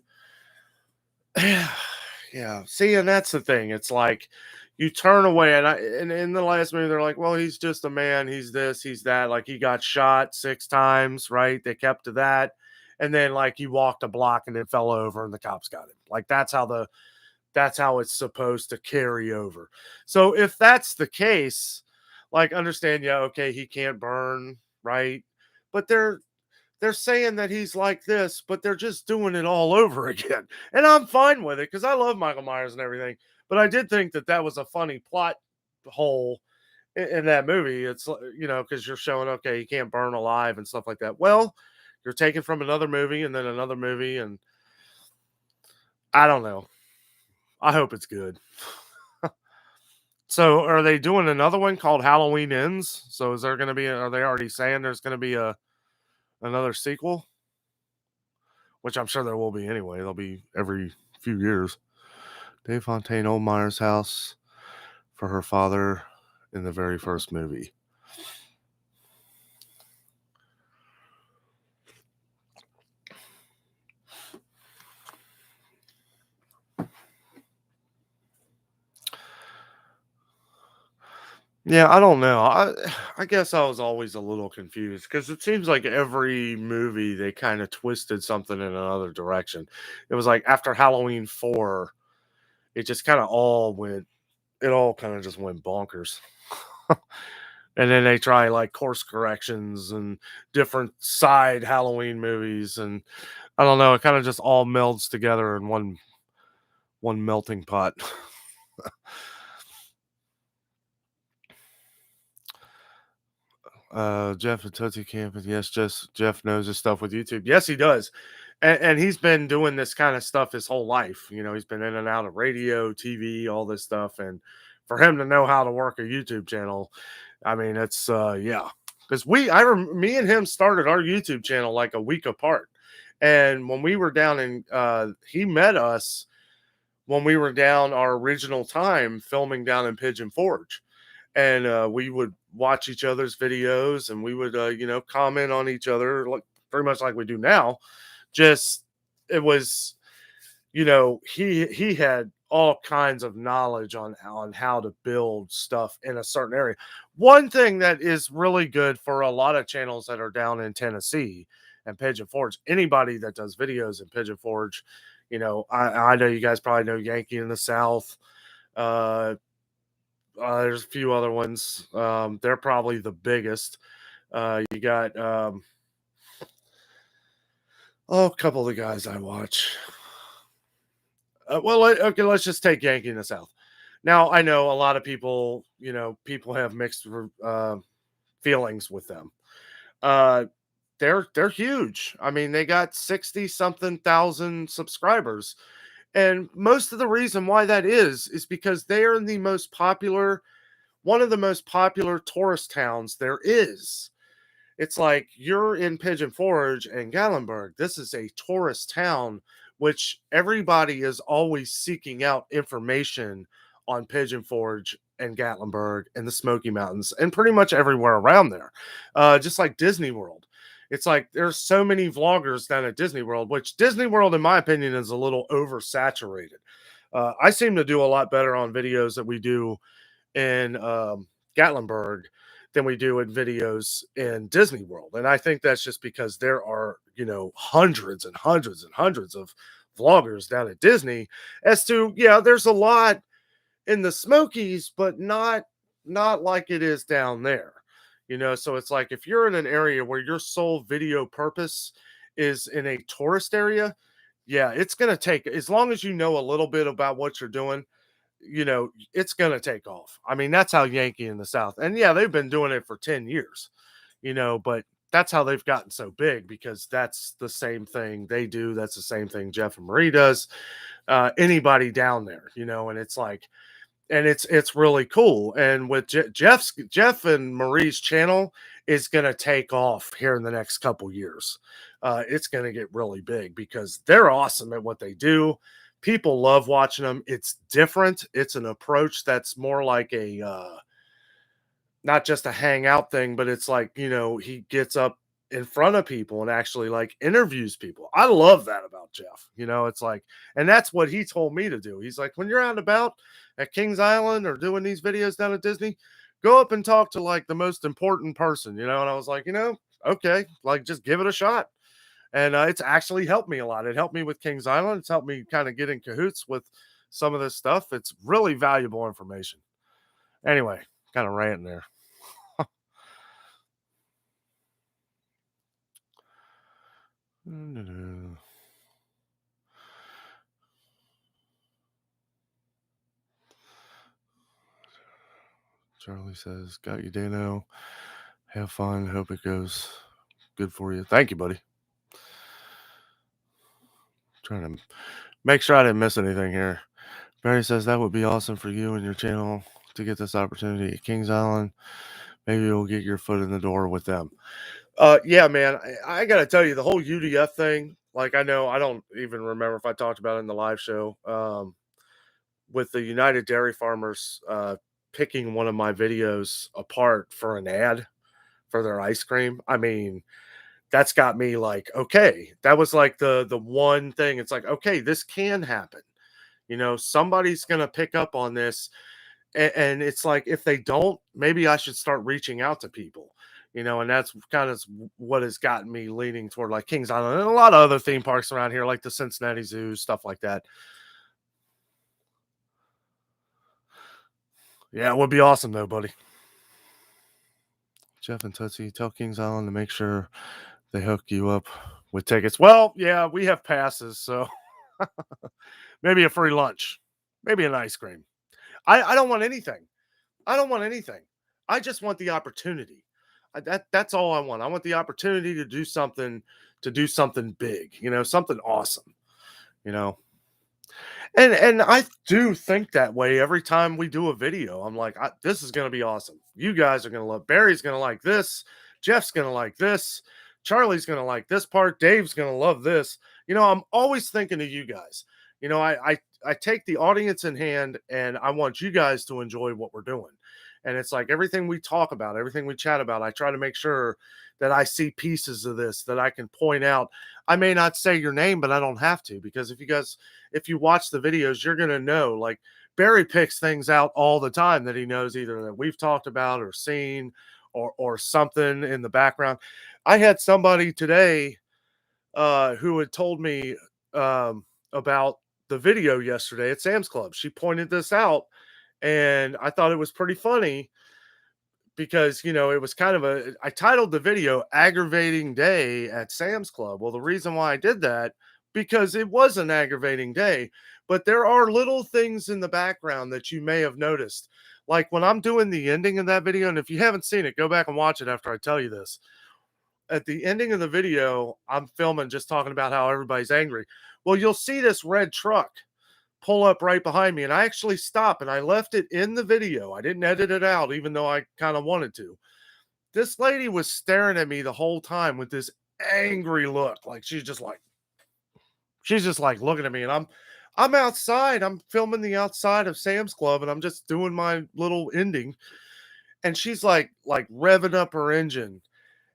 Yeah. See, and that's the thing. It's like you turn away, and in the last movie, they're like, well, he's just a man. He's this, he's that. Like, he got shot 6 times, right? They kept to that. and then like he walked a block and then fell over and the cops got him. Like that's how it's supposed to carry over. So if that's the case, like understand, yeah, okay, he can't burn, right? But they're saying that he's like this, but they're just doing it all over again. And I'm fine with it because I love Michael Myers and everything. But I did think that that was a funny plot hole in that movie. It's because you're showing, okay, he can't burn alive and stuff like that. Well, you're taken from another movie and then another movie, and I don't know. I hope it's good. So, are they doing another one called Halloween Ends? So, is there going to be? Are they already saying there's going to be a another sequel? Which I'm sure there will be anyway. There'll be every few years. Dave Fontaine owned Myers' house for her father in the very first movie. Yeah, I don't know. I guess I was always a little confused because it seems like every movie they kind of twisted something in another direction. It was like after Halloween 4, it just kind of all went it all kind of just went bonkers. And then they try like course corrections and different side Halloween movies, and I don't know, it kind of just all melds together in one melting pot. Jeff and Tootsie Camping. Yes, just Jeff knows his stuff with YouTube. Yes, he does. And he's been doing this kind of stuff his whole life. He's been in and out of radio, TV, all this stuff. And for him to know how to work a YouTube channel, I mean, it's yeah. Because me and him started our YouTube channel like a week apart. And when we were down in he met us when we were down our original time filming down in Pigeon Forge, and we would watch each other's videos and we would comment on each other like pretty much like we do now. Just it was he had all kinds of knowledge on how to build stuff in a certain area. One thing that is really good for a lot of channels that are down in Tennessee and Pigeon Forge, anybody that does videos in Pigeon Forge, I know you guys probably know Yankee in the South. There's a few other ones. They're probably the biggest. You got a couple of the guys I watch. Okay, let's just take Yankee in the South. Now I know a lot of people. People have mixed feelings with them. Uh, they're huge. I mean, they got 60 something thousand subscribers. And most of the reason why that is because they are in one of the most popular tourist towns there is. It's like you're in Pigeon Forge and Gatlinburg. This is a tourist town, which everybody is always seeking out information on Pigeon Forge and Gatlinburg and the Smoky Mountains and pretty much everywhere around there. Just like Disney World. It's like there's so many vloggers down at Disney World, which Disney World, in my opinion, is a little oversaturated. I seem to do a lot better on videos that we do in Gatlinburg than we do in videos in Disney World. And I think that's just because there are, hundreds and hundreds and hundreds of vloggers down at Disney. As to, yeah, there's a lot in the Smokies, but not like it is down there. So it's like if you're in an area where your sole video purpose is in a tourist area, yeah, it's going to take, as long as you know a little bit about what you're doing, it's going to take off. I mean, that's how Yankee in the South. And yeah, they've been doing it for 10 years, but that's how they've gotten so big because that's the same thing they do. That's the same thing Jeff and Marie does. Anybody down there, and it's like, and it's really cool. And with Jeff and Marie's channel is going to take off here in the next couple years. It's going to get really big because they're awesome at what they do. People love watching them. It's different. It's an approach that's more like a not just a hangout thing, but it's like, he gets up in front of people and actually like interviews people. I love that about Jeff. It's like, and that's what he told me to do. He's like, when you're out and about at Kings Island or doing these videos down at Disney, go up and talk to like the most important person, and I was like, okay, like just give it a shot. And it's actually helped me a lot. It helped me with Kings Island. It's helped me kind of get in cahoots with some of this stuff. It's really valuable information. Anyway, kind of ranting there. Charlie says, "Got you, Dano. Have fun. Hope it goes good for you." Thank you, buddy. Trying to make sure I didn't miss anything here. Barry says that would be awesome for you and your channel to get this opportunity at Kings Island. Maybe you'll get your foot in the door with them. Yeah, man. I gotta tell you, the whole UDF thing. Like, I know I don't even remember if I talked about it in the live show. With the United Dairy Farmers picking one of my videos apart for an ad for their ice cream. I mean, that's got me like, okay, that was like the one thing. It's like, okay, this can happen. Somebody's gonna pick up on this, and it's like, if they don't, maybe I should start reaching out to people. And that's kind of what has gotten me leaning toward like Kings Island and a lot of other theme parks around here, like the Cincinnati Zoo, stuff like that. Yeah, it would be awesome though, buddy. Jeff and Tootsie, tell Kings Island to make sure they hook you up with tickets. Well, yeah, we have passes, so maybe a free lunch, maybe an ice cream. I don't want anything. I don't want anything. I just want the opportunity. That's all I want. I want the opportunity to do something big, something awesome, you know. And I do think that way every time we do a video. I'm like, this is going to be awesome. You guys are going to love. Barry's going to like this. Jeff's going to like this. Charlie's going to like this part. Dave's going to love this. I'm always thinking of you guys. I take the audience in hand, and I want you guys to enjoy what we're doing. And it's like everything we talk about, everything we chat about, I try to make sure that I see pieces of this that I can point out. I may not say your name, but I don't have to, because if you watch the videos, you're going to know. Like, Barry picks things out all the time that he knows either that we've talked about or seen, or something in the background. I had somebody today who had told me about the video yesterday at Sam's Club. She pointed this out, and I thought it was pretty funny because, it was kind of I titled the video "Aggravating Day at Sam's Club." Well, the reason why I did that, because it was an aggravating day, but there are little things in the background that you may have noticed. Like when I'm doing the ending of that video, and if you haven't seen it, go back and watch it after I tell you this. At the ending of the video, I'm filming just talking about how everybody's angry. Well, you'll see this red truck pull up right behind me, and I actually stop, and I left it in the video. I didn't edit it out, even though I kind of wanted to. This lady was staring at me the whole time with this angry look. Like she's just like looking at me, and I'm outside. I'm filming the outside of Sam's Club, and I'm just doing my little ending. And she's like revving up her engine.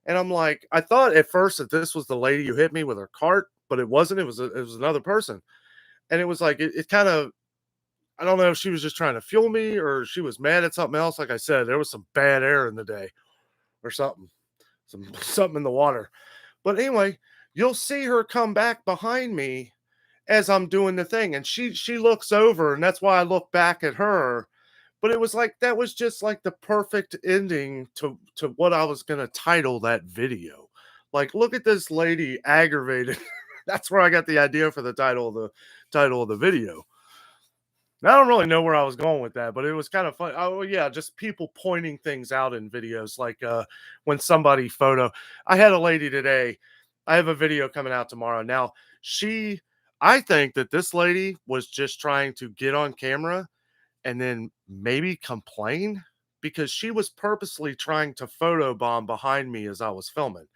And I'm like, I thought at first that this was the lady who hit me with her cart, but it wasn't. It was another person. And it was like, it kind of, I don't know if she was just trying to fuel me or she was mad at something else. Like I said, there was some bad air in the day or something, something in the water. But anyway, you'll see her come back behind me as I'm doing the thing. And she looks over, and that's why I look back at her. But it was like, that was just like the perfect ending to what I was going to title that video. Like, look at this lady aggravated. That's where I got the idea for the title of the video. I don't really know where I was going with that, but it was kind of fun. Oh yeah, just people pointing things out in videos, like when somebody photo. I had a lady today. I have a video coming out tomorrow. Now, I think that this lady was just trying to get on camera and then maybe complain, because she was purposely trying to photobomb behind me as I was filming.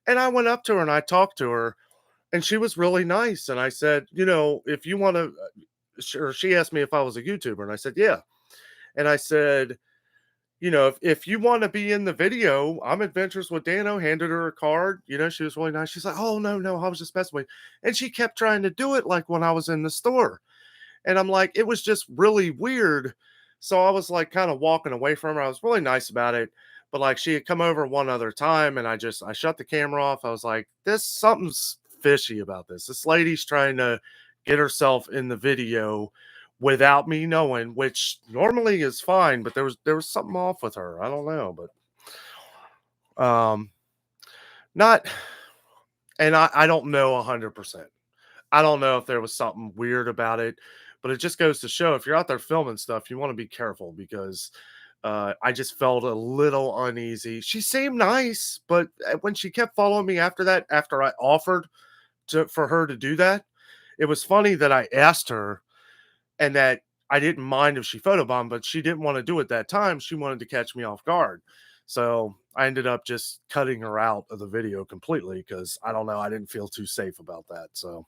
And I went up to her and I talked to her, and she was really nice. And I said, if you want to, or she asked me if I was a YouTuber, and I said, yeah. And I said, if you want to be in the video, I'm Adventures with Danno. Handed her a card. She was really nice. She's like, oh, no, I was just messing with you. And she kept trying to do it like when I was in the store. And I'm like, it was just really weird. So I was like kind of walking away from her. I was really nice about it. But like she had come over one other time and I shut the camera off. I was like, this something's fishy about this. This lady's trying to get herself in the video without me knowing, which normally is fine, but there was something off with her. I don't know, but not and I don't know 100%. I don't know if there was something weird about it, but it just goes to show if you're out there filming stuff, you want to be careful because I just felt a little uneasy. She seemed nice, but when she kept following me after that, after I offered for her to do that, it was funny that I asked her and that I didn't mind if she photobombed, but she didn't want to do it that time. She wanted to catch me off guard. So I ended up just cutting her out of the video completely because I don't know, I didn't feel too safe about that. So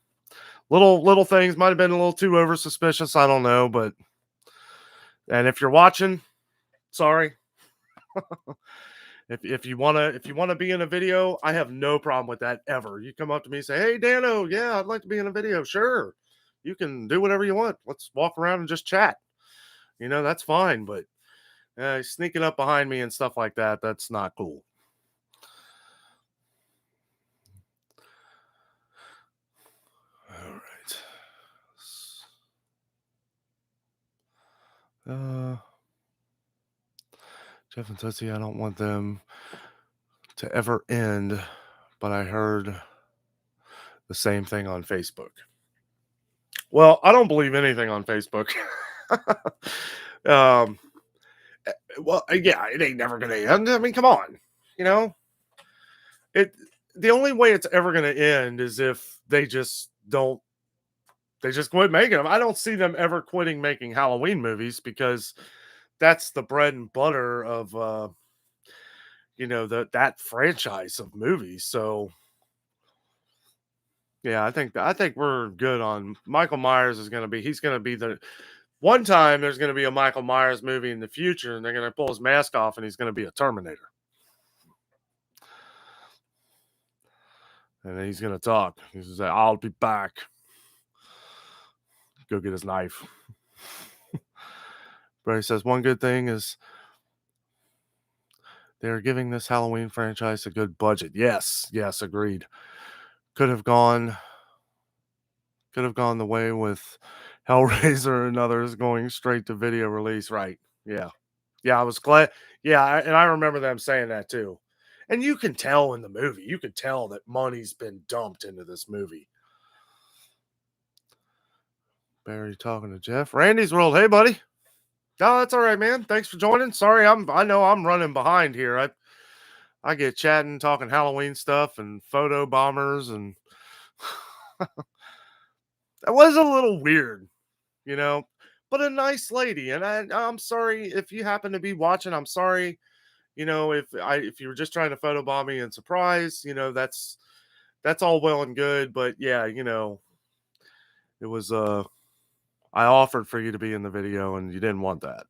little things might have been a little too over suspicious. I don't know, but and if you're watching, sorry. If you wanna be in a video, I have no problem with that ever. You come up to me and say, "Hey, Danno, yeah, I'd like to be in a video." Sure, you can do whatever you want. Let's walk around and just chat. That's fine. But sneaking up behind me and stuff like that, that's not cool. All right. Jeff and Tootsie, I don't want them to ever end, but I heard the same thing on Facebook. Well, I don't believe anything on Facebook. um, well, yeah, it ain't never gonna end. I mean, come on, you know it. The only way it's ever gonna end is if they just quit making them. I don't see them ever quitting making Halloween movies because that's the bread and butter of that franchise of movies. So yeah, I think we're good on Michael Myers is gonna be he's gonna be the one time there's gonna be a Michael Myers movie in the future and they're gonna pull his mask off and he's gonna be a Terminator. And then he's gonna talk. He's gonna say, I'll be back. Go get his knife. But he says one good thing is they're giving this Halloween franchise a good budget. Yes, agreed. Could have gone the way with Hellraiser and others going straight to video release, right? Yeah. Yeah, I was glad. Yeah, and I remember them saying that too. And you can tell in the movie, you can tell that money's been dumped into this movie. Barry talking to Jeff. Randy's World. Hey, buddy. Oh, that's all right, man. Thanks for joining. Sorry, I know I'm running behind here. I get chatting, talking Halloween stuff and photo bombers, and that was a little weird, you know. But a nice lady, and I'm sorry if you happen to be watching. I'm sorry, if you were just trying to photobomb me and surprise, that's all well and good. But yeah, it was I offered for you to be in the video, and you didn't want that.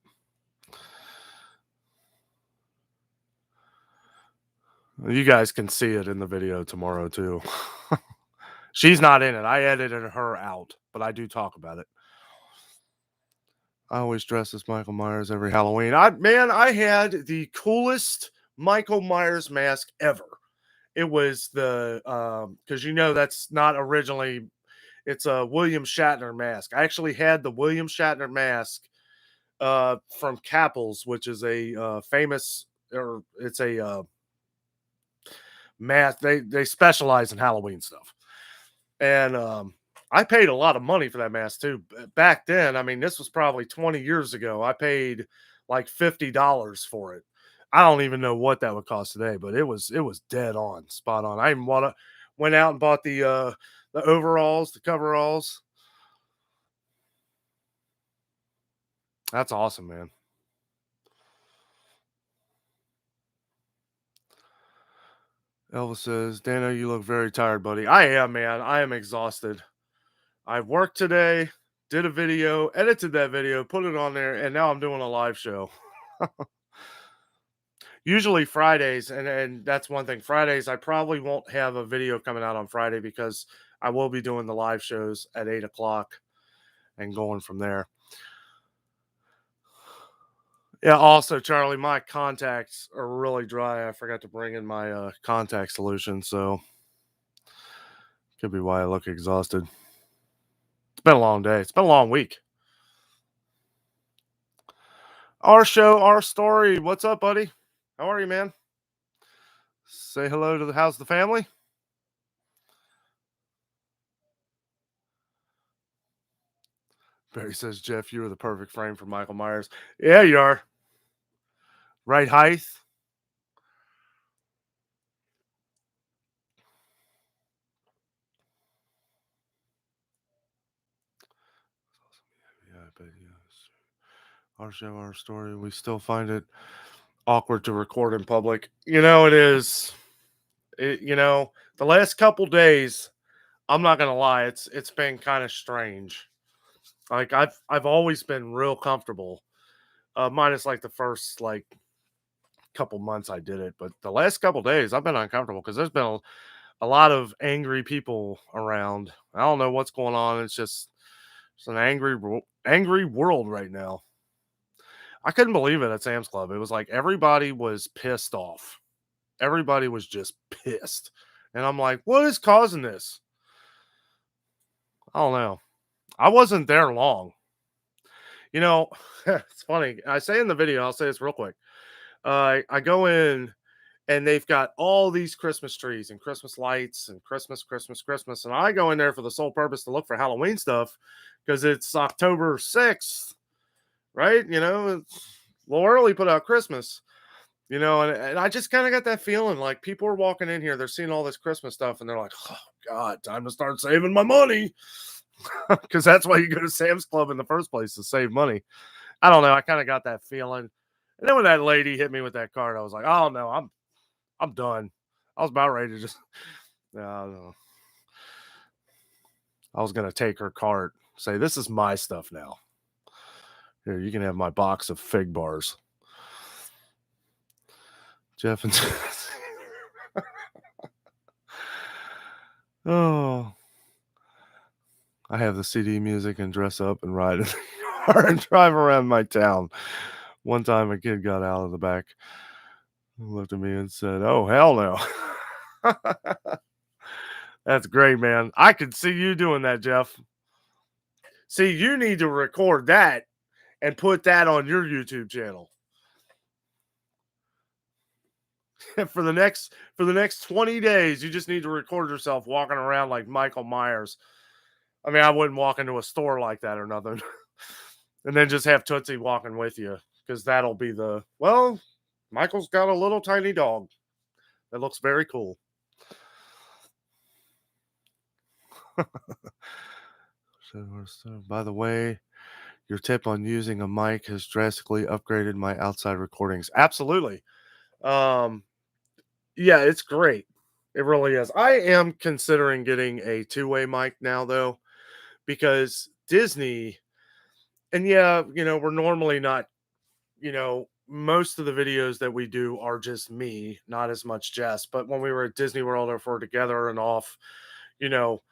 You guys can see it in the video tomorrow too. She's not in it. I edited her out, but I do talk about it. I always dress as Michael Myers every Halloween. I had the coolest Michael Myers mask ever. It was the because that's not originally it's a William Shatner mask. I actually had the William Shatner mask from Capples, which is a famous or it's a mask. They specialize in Halloween stuff. And I paid a lot of money for that mask too. Back then, I mean, this was probably 20 years ago. I paid like $50 for it. I don't even know what that would cost today, but it was dead on, spot on. I even went out and bought the overalls, the coveralls. That's awesome, man. Elvis says, Dano, you look very tired, buddy. I am, man. I am exhausted. I worked today, did a video, edited that video, put it on there, and now I'm doing a live show. Usually Fridays, and that's one thing. Fridays, I probably won't have a video coming out on Friday because I will be doing the live shows at 8 o'clock and going from there. Yeah, also, Charlie, my contacts are really dry. I forgot to bring in my contact solution, so could be why I look exhausted. It's been a long day. It's been a long week. Our show, our story. What's up, buddy? How are you, man? Say hello to the how's the family? Barry says, Jeff, you are the perfect frame for Michael Myers. Yeah, you are. Right height. Yeah, I bet yes. Our show, our story. We still find it awkward to record in public. It is. The last couple days, I'm not gonna lie, it's been kind of strange. Like I've always been real comfortable. Minus like the first like couple months I did it, but the last couple days I've been uncomfortable because there's been a lot of angry people around. I don't know what's going on. It's an angry world right now. I couldn't believe it at Sam's Club. It was like everybody was pissed off. Everybody was just pissed. And I'm like, what is causing this? I don't know. I wasn't there long. You know, it's funny. I say in the video, I'll say this real quick. I go in and they've got all these Christmas trees and Christmas lights and Christmas. And I go in there for the sole purpose to look for Halloween stuff because it's October 6th, right? It's a little early put out Christmas, and I just kind of got that feeling like people are walking in here, they're seeing all this Christmas stuff, and they're like, oh, God, time to start saving my money. Because that's why you go to Sam's Club in the first place, to save money. I don't know. I kind of got that feeling. And then when that lady hit me with that card, I was like, oh no, I'm done. I was about ready to just I don't know. I was gonna take her cart, say, this is my stuff now. Here, you can have my box of fig bars. Jeff and oh, I have the CD music and dress up and ride in the car and drive around my town. One time a kid got out of the back, looked at me and said, oh, hell no. That's great, man. I could see you doing that, Jeff. See, you need to record that and put that on your YouTube channel. For the next 20 days, you just need to record yourself walking around like Michael Myers. I mean, I wouldn't walk into a store like that or nothing. And then just have Tootsie walking with you, because that'll be Michael's got a little tiny dog that looks very cool. So, by the way, your tip on using a mic has drastically upgraded my outside recordings. Absolutely. Um, yeah, it's great. It really is. I am considering getting a two-way mic now, though, because Disney, and yeah, we're normally not, most of the videos that we do are just me, not as much Jess. But when we were at Disney World, if we're together and off, you know,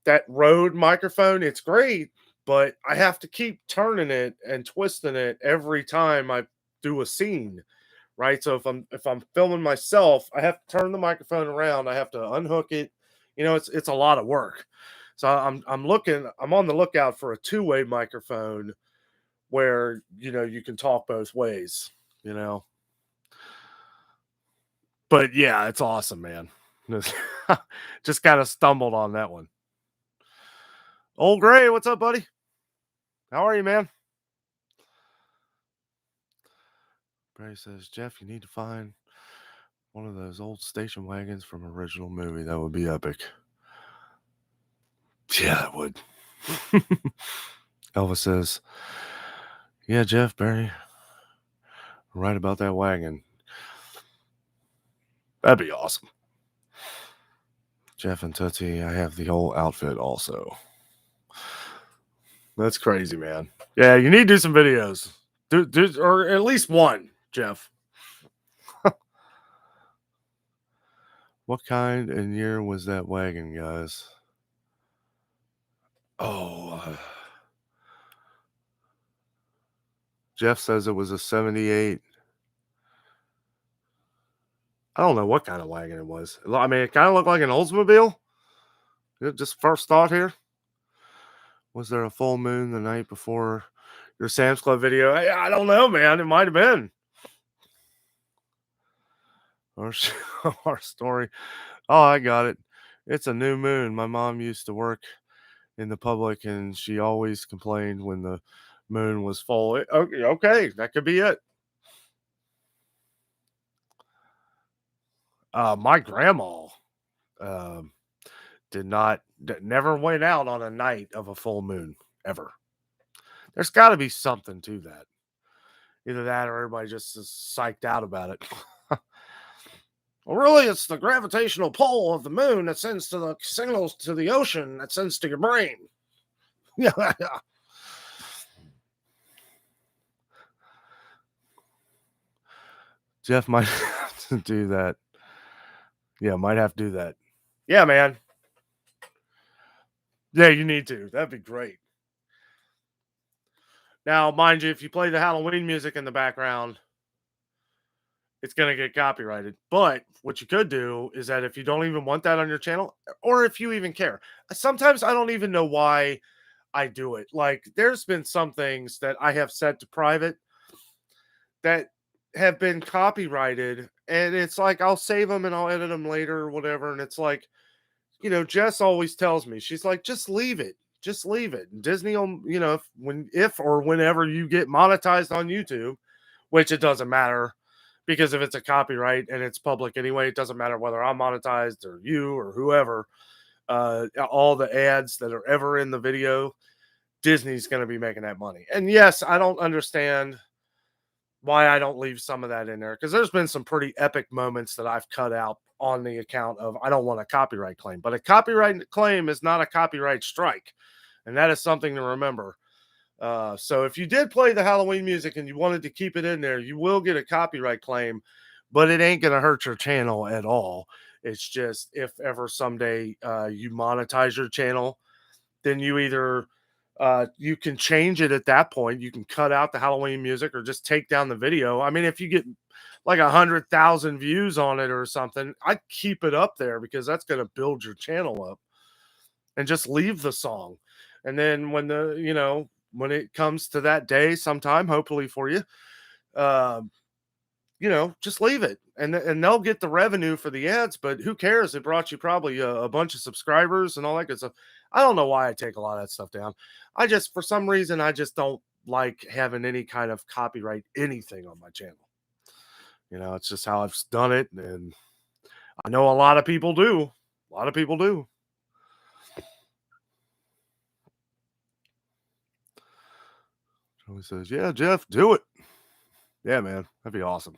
that Rode microphone, it's great, but I have to keep turning it and twisting it every time I do a scene, right? So if I'm filming myself, I have to turn the microphone around, I have to unhook it. It's a lot of work. So I'm on the lookout for a two-way microphone where you can talk both ways, you know. But yeah, it's awesome, man. Just kind of stumbled on that one. Old Gray, what's up, buddy? How are you, man? Barry says, Jeff, you need to find one of those old station wagons from original movie. That would be epic. Yeah, it would. Elvis says, yeah, Jeff, Barry, right about that wagon. That'd be awesome. Jeff and Tootsie, I have the whole outfit also. That's crazy, man. Yeah, you need to do some videos. Do or at least one, Jeff. What kind and year was that wagon, guys? Oh, Jeff says it was a 78. I don't know what kind of wagon it was. I mean, it kind of looked like an Oldsmobile. Just first thought here. Was there a full moon the night before your Sam's Club video? I don't know, man. It might have been. Our, our story. Oh, I got it. It's a new moon. My mom used to work in the public, and she always complained when the moon was full. Okay, that could be it. My grandma um, never went out on a night of a full moon ever. There's got to be something to that. Either that or everybody just is psyched out about it. Well, really, it's the gravitational pull of the moon that sends to the signals to the ocean that sends to your brain. Yeah. Jeff might have to do that. Yeah, might have to do that. Yeah, man. Yeah, you need to. That'd be great. Now, mind you, if you play the Halloween music in the background, it's going to get copyrighted. But what you could do is that if you don't even want that on your channel, or if you even care, sometimes I don't even know why I do it. Like, there's been some things that I have set to private that have been copyrighted, and it's like I'll save them and I'll edit them later or whatever. And it's like, Jess always tells me, she's like, just leave it. Just leave it. And Disney will, if or whenever you get monetized on YouTube, which it doesn't matter, because if it's a copyright and it's public anyway, it doesn't matter whether I'm monetized or you or whoever. All the ads that are ever in the video, Disney's going to be making that money. And yes, I don't understand why I don't leave some of that in there, because there's been some pretty epic moments that I've cut out on the account of I don't want a copyright claim. But a copyright claim is not a copyright strike, and that is something to remember. So if you did play the Halloween music and you wanted to keep it in there, you will get a copyright claim, but it ain't going to hurt your channel at all. It's just if ever someday you monetize your channel, then you either you can change it at that point. You can cut out the Halloween music or just take down the video. I mean, if you get like 100,000 views on it or something, I'd keep it up there because that's going to build your channel up, and just leave the song. And then when it comes to that day sometime, hopefully for you, uh, just leave it, and they'll get the revenue for the ads. But who cares? It brought you probably a bunch of subscribers and all that good stuff. I don't know why I take a lot of that stuff down. For some reason, I just don't like having any kind of copyright anything on my channel. It's just how I've done it, and I know a lot of people do. A lot of people do. Joey says, "Yeah, Jeff, do it." Yeah, man, that'd be awesome.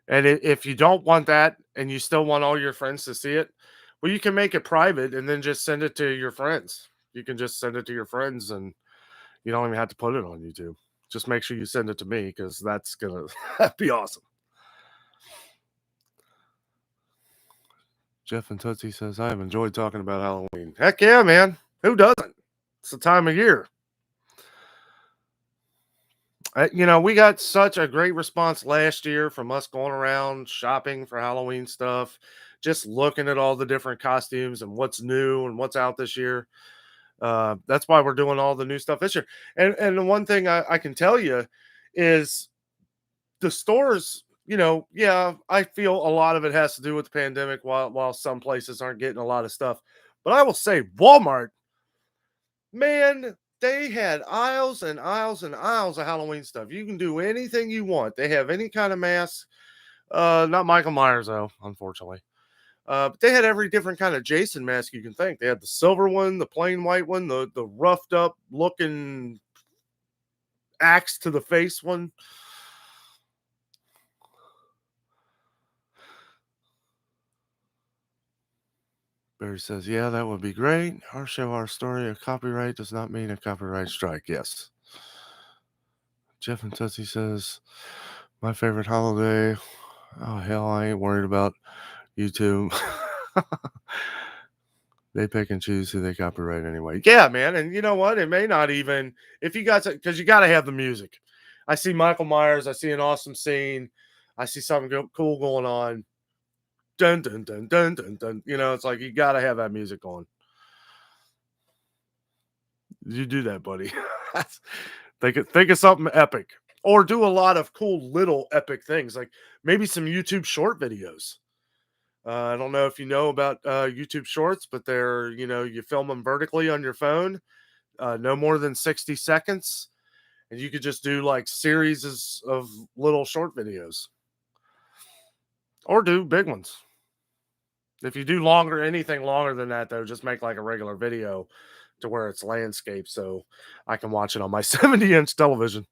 And if you don't want that and you still want all your friends to see it, well, you can make it private and then just send it to your friends. You can just send it to your friends, and you don't even have to put it on YouTube. Just make sure you send it to me, because that's going to be awesome. Jeff and Tootsie says, I have enjoyed talking about Halloween. Heck yeah, man. Who doesn't? It's the time of year. We got such a great response last year from us going around shopping for Halloween stuff, just looking at all the different costumes and what's new and what's out this year. That's why we're doing all the new stuff this year. And the one thing I can tell you is the stores, yeah, I feel a lot of it has to do with the pandemic, while some places aren't getting a lot of stuff. But I will say Walmart, man, they had aisles and aisles and aisles of Halloween stuff. You can do anything you want. They have any kind of mask. Not Michael Myers, though, unfortunately. But they had every different kind of Jason mask you can think. They had the silver one, the plain white one, the roughed up looking axe to the face one. Barry says, yeah, that would be great. Our show, our story. A copyright does not mean a copyright strike. Yes. Jeff and Tootsie says, my favorite holiday. Oh, hell, I ain't worried about YouTube. They pick and choose who they copyright anyway. Yeah, man. And you know what? It may not even, if you got to, because you got to have the music. I see Michael Myers, I see an awesome scene, I see something cool going on. Dun dun dun dun dun dun. You know, it's like you got to have that music on. You do that, buddy. Think of something epic, or do a lot of cool little epic things, like maybe some YouTube short videos. I don't know if you know about YouTube Shorts, but they're, you film them vertically on your phone, no more than 60 seconds, and you could just do like series of little short videos, or do big ones. If you do longer, anything longer than that, though, just make like a regular video to where it's landscape, so I can watch it on my 70-inch television.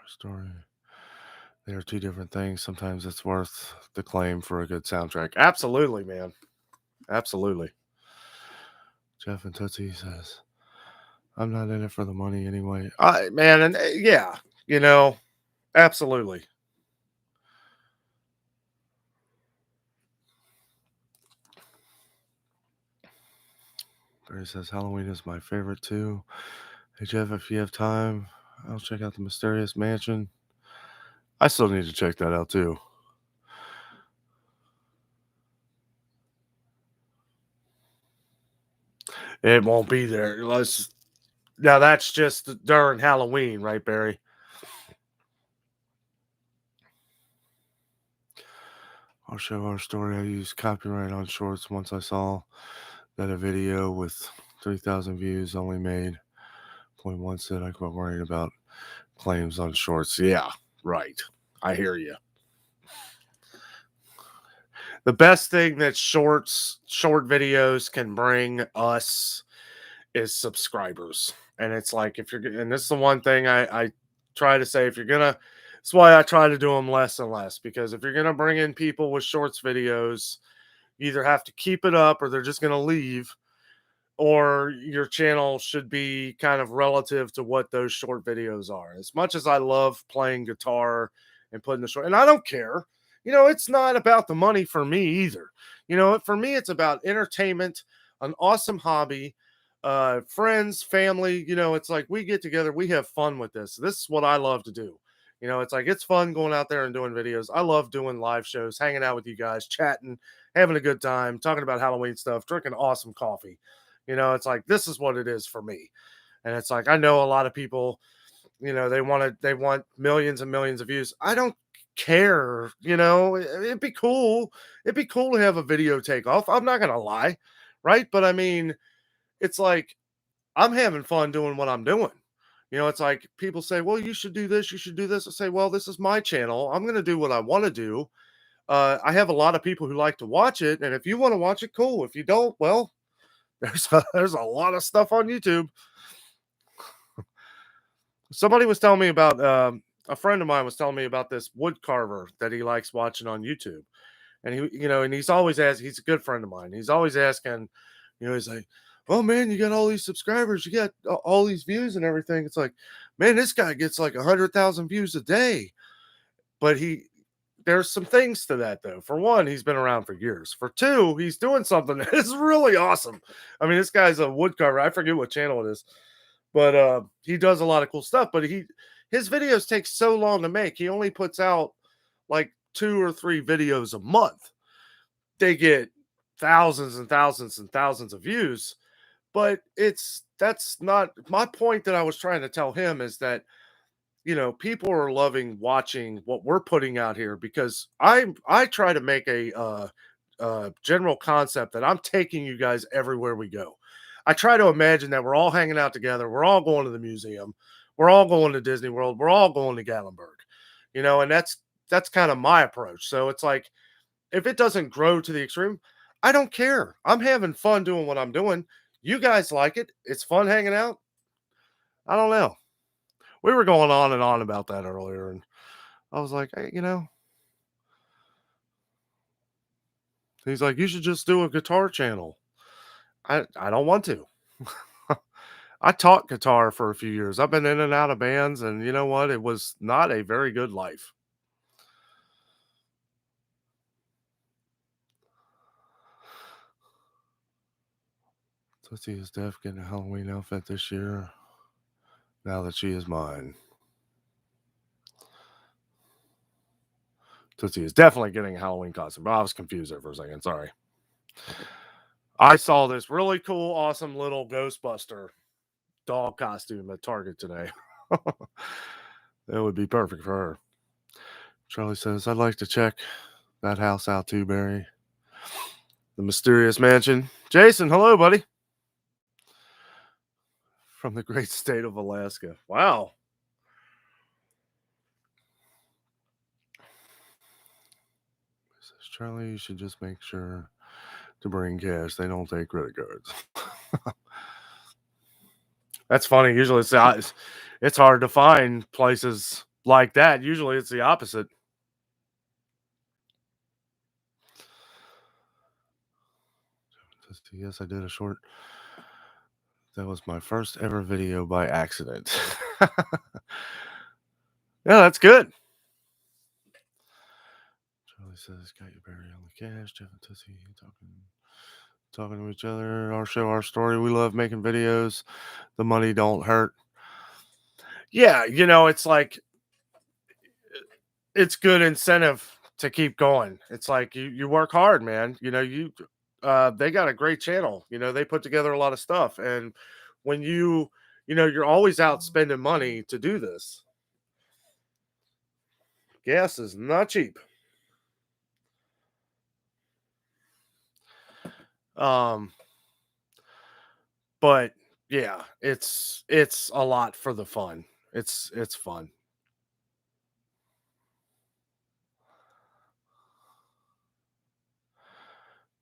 Story. They are two different things. Sometimes it's worth the claim for a good soundtrack. Absolutely, man. Absolutely. Jeff and Tootsie says, I'm not in it for the money anyway. Man, and yeah, you know, absolutely. Barry says, Halloween is my favorite too. Hey, Jeff, if you have time, I'll check out the Mysterious Mansion. I still need to check that out too. It won't be there. Now that's just during Halloween, right, Barry? I'll show our story. I used copyright on shorts once I saw that a video with 3,000 views only made 0.1 said I quit worrying about claims on shorts. Yeah, right. I hear you. The best thing that short videos can bring us is subscribers. And it's like, if you're, and this is the one thing I try to say, if you're gonna, that's why I try to do them less and less, because if you're gonna bring in people with shorts videos, you either have to keep it up or they're just gonna leave, or your channel should be kind of relative to what those short videos are. As much as I love playing guitar and putting the short, and I don't care, it's not about the money for me either. For me, it's about entertainment, an awesome hobby, friends, family. It's like we get together, we have fun with this. This is what I love to do. It's like it's fun going out there and doing videos. I love doing live shows, hanging out with you guys, chatting, having a good time, talking about Halloween stuff, drinking awesome coffee. It's like this is what it is for me. And it's like I know a lot of people, they want millions and millions of views. I don't care, it'd be cool. It'd be cool to have a video take off. I'm not gonna lie, right? But I mean, it's like I'm having fun doing what I'm doing. It's like people say, well, you should do this, you should do this. I say, well, this is my channel. I'm gonna do what I want to do. I have a lot of people who like to watch it, and if you want to watch it, cool. If you don't, well, there's a lot of stuff on YouTube. Somebody was telling me about a friend of mine was telling me about this wood carver that he likes watching on YouTube, and and he's always asking. He's a good friend of mine. He's always asking, he's like, "Oh man, you got all these subscribers, you got all these views and everything." It's like, man, this guy gets like 100,000 views a day, but there's some things to that though. For one, he's been around for years. For two, he's doing something that is really awesome. I mean, this guy's a woodcarver. I forget what channel it is, but he does a lot of cool stuff. But his videos take so long to make. He only puts out like 2 or 3 videos a month. They get thousands and thousands and thousands of views. But that's not my point. That I was trying to tell him is that people are loving watching what we're putting out here, because I try to make a general concept that I'm taking you guys everywhere we go. I try to imagine that we're all hanging out together, we're all going to the museum, we're all going to Disney World, we're all going to Gatlinburg, and that's kind of my approach. So it's like if it doesn't grow to the extreme, I don't care. I'm having fun doing what I'm doing. You guys like it. It's fun hanging out. I don't know. We were going on and on about that earlier, and I was like, hey, he's like, you should just do a guitar channel. I don't want to. I taught guitar for a few years. I've been in and out of bands, and you know what? It was not a very good life. Tootsie is Def getting a Halloween outfit this year. Now that she is mine. Tootsie is definitely getting a Halloween costume, but I was confused there for a second. Sorry. I saw this really cool, awesome little Ghostbuster dog costume at Target today. That would be perfect for her. Charlie says, I'd like to check that house out too, Barry. The mysterious mansion. Jason, hello, buddy. From the great state of Alaska. Wow. Says Charlie, you should just make sure to bring cash. They don't take credit cards. That's funny. Usually it's hard to find places like that. Usually it's the opposite. Yes, I did a short. That was my first ever video by accident. Yeah, that's good. Charlie says, got your Barry on the cash. Jeff and Tootsie talking to each other. Our show, our story. We love making videos. The money don't hurt. Yeah, it's like it's good incentive to keep going. It's like you work hard, man. They got a great channel. They put together a lot of stuff, and when you're always out spending money to do this. Gas is not cheap. Um, but yeah, it's a lot for the fun. It's fun.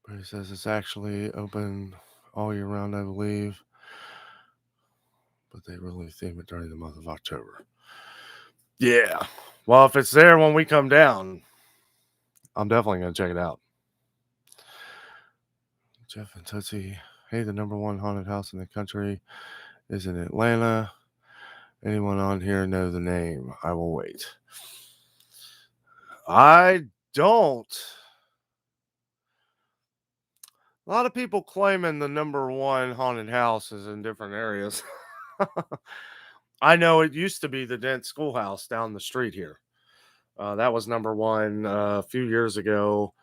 But he says it's actually open all year round, I believe. But they really theme it during the month of October. Yeah. Well, if it's there when we come down, I'm definitely going to check it out. Jeff and Tootsie. Hey, the number one haunted house in the country is in Atlanta. Anyone on here know the name? I will wait. I don't. A lot of people claiming the number one haunted house is in different areas. I know it used to be the Dent Schoolhouse down the street here. That was number one a few years ago.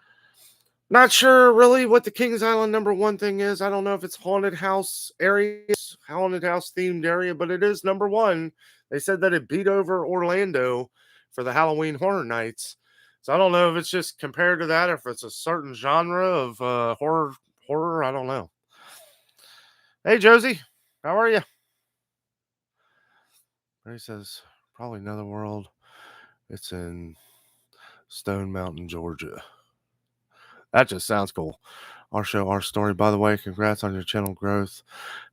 Not sure really what the Kings Island number one thing is. I don't know if it's haunted house areas, haunted house themed area, but it is number one. They said that it beat over Orlando for the Halloween Horror Nights. So I don't know if it's just compared to that, or if it's a certain genre of horror. I don't know. Hey Josie, how are you? Ray says probably Netherworld. It's in Stone Mountain, Georgia. That just sounds cool. Our show, our story. By the way, congrats on your channel growth.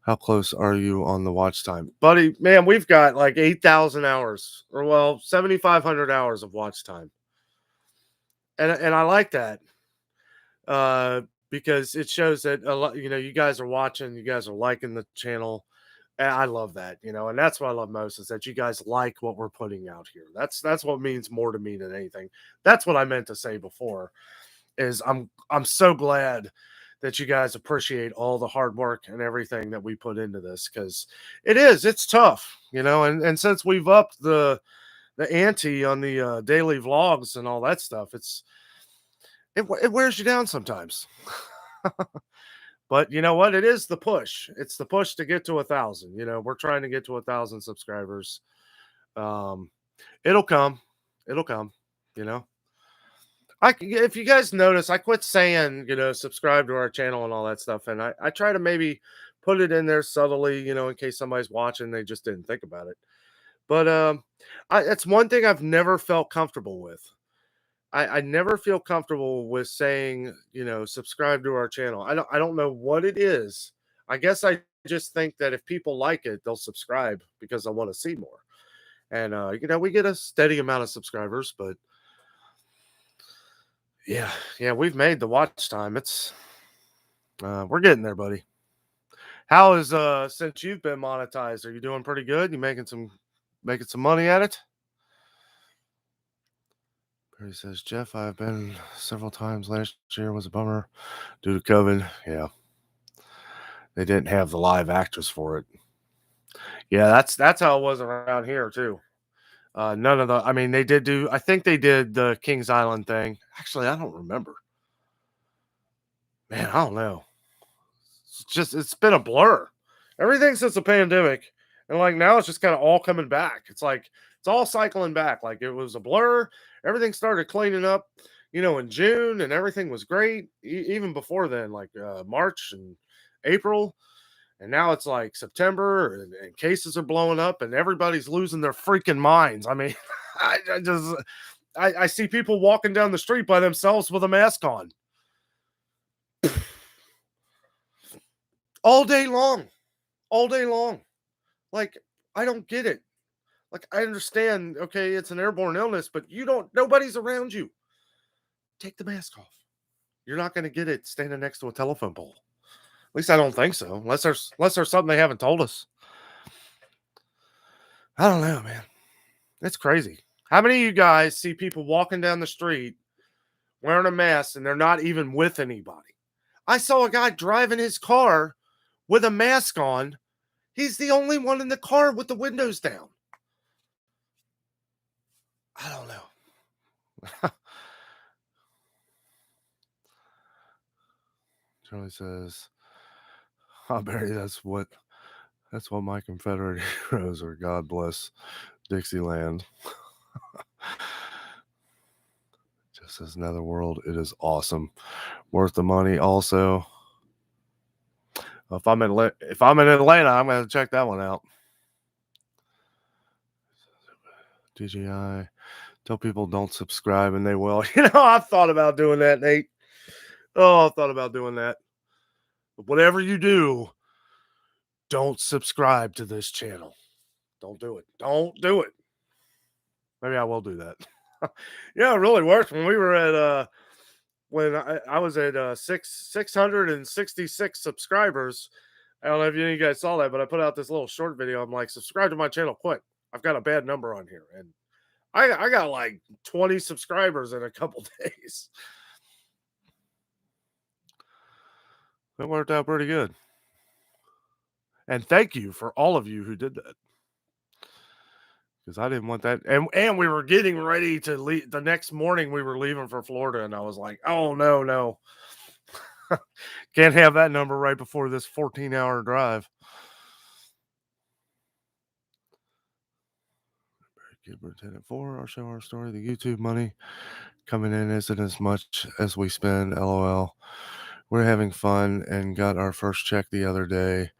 How close are you on the watch time? Buddy, man, we've got like 8,000 hours, or well, 7,500 hours of watch time. And I like that. Because it shows that a lot, you guys are watching, you guys are liking the channel. And I love that, and that's what I love most is that you guys like what we're putting out here. That's what means more to me than anything. That's what I meant to say before. Is I'm so glad that you guys appreciate all the hard work and everything that we put into this, because it's tough, and since we've upped the ante on the daily vlogs and all that stuff, it wears you down sometimes. But you know what? It is the push. It's the push to get to 1,000. We're trying to get to 1,000 subscribers. Um, it'll come. It'll come. You know. If you guys notice, I quit saying, subscribe to our channel and all that stuff. And I try to maybe put it in there subtly, in case somebody's watching, they just didn't think about it. But it's one thing I've never felt comfortable with. I never feel comfortable with saying, subscribe to our channel. I don't know what it is. I guess I just think that if people like it, they'll subscribe because I want to see more. And we get a steady amount of subscribers, but yeah, we've made the watch time. It's we're getting there, buddy. How is since you've been monetized, are you doing pretty good? You making some money at it? Barry says, Jeff, I've been several times last year, was a bummer due to COVID. Yeah. They didn't have the live actors for it. Yeah, that's how it was around here too. None of the I mean, they did do I think they did the Kings Island thing. Actually, I don't remember. Man, I don't know. It's been a blur. Everything since the pandemic. And like now it's just kind of all coming back. It's like it's all cycling back. Like it was a blur. Everything started cleaning up, in June and everything was great. Even before then, like March and April. And now it's like September and cases are blowing up and everybody's losing their freaking minds. I mean, I see people walking down the street by themselves with a mask on all day long, all day long. Like, I don't get it. Like, I understand, okay, it's an airborne illness, but nobody's around you. Take the mask off. You're not going to get it standing next to a telephone pole. At least I don't think so, unless there's something they haven't told us. I don't know, man. It's crazy. How many of you guys see people walking down the street wearing a mask and they're not even with anybody? I saw a guy driving his car with a mask on. He's the only one in the car with the windows down. I don't know. Charlie says, "Oh, Barry, that's what my Confederate heroes are. God bless Dixieland." Just as another world, it is awesome, worth the money. Also, if I'm in Atlanta, I'm gonna check that one out. DJI, tell people don't subscribe, and they will. I've thought about doing that, Nate. Oh, I've thought about doing that. But whatever you do, don't subscribe to this channel. Don't do it. Don't do it. Maybe I will do that. Yeah, it really worked when we were at when I was at 666 subscribers. I don't know if any of you guys saw that, but I put out this little short video. I'm like, subscribe to my channel quick. I've got a bad number on here. And I got like 20 subscribers in a couple days. It worked out pretty good. And thank you for all of you who did that. Because I didn't want that. And we were getting ready to leave. The next morning we were leaving for Florida. And I was like, oh, no. Can't have that number right before this 14-hour drive. Gilbert Tenant 4, I'll show our story. The YouTube money coming in isn't as much as we spend. LOL. We're having fun and got our first check the other day.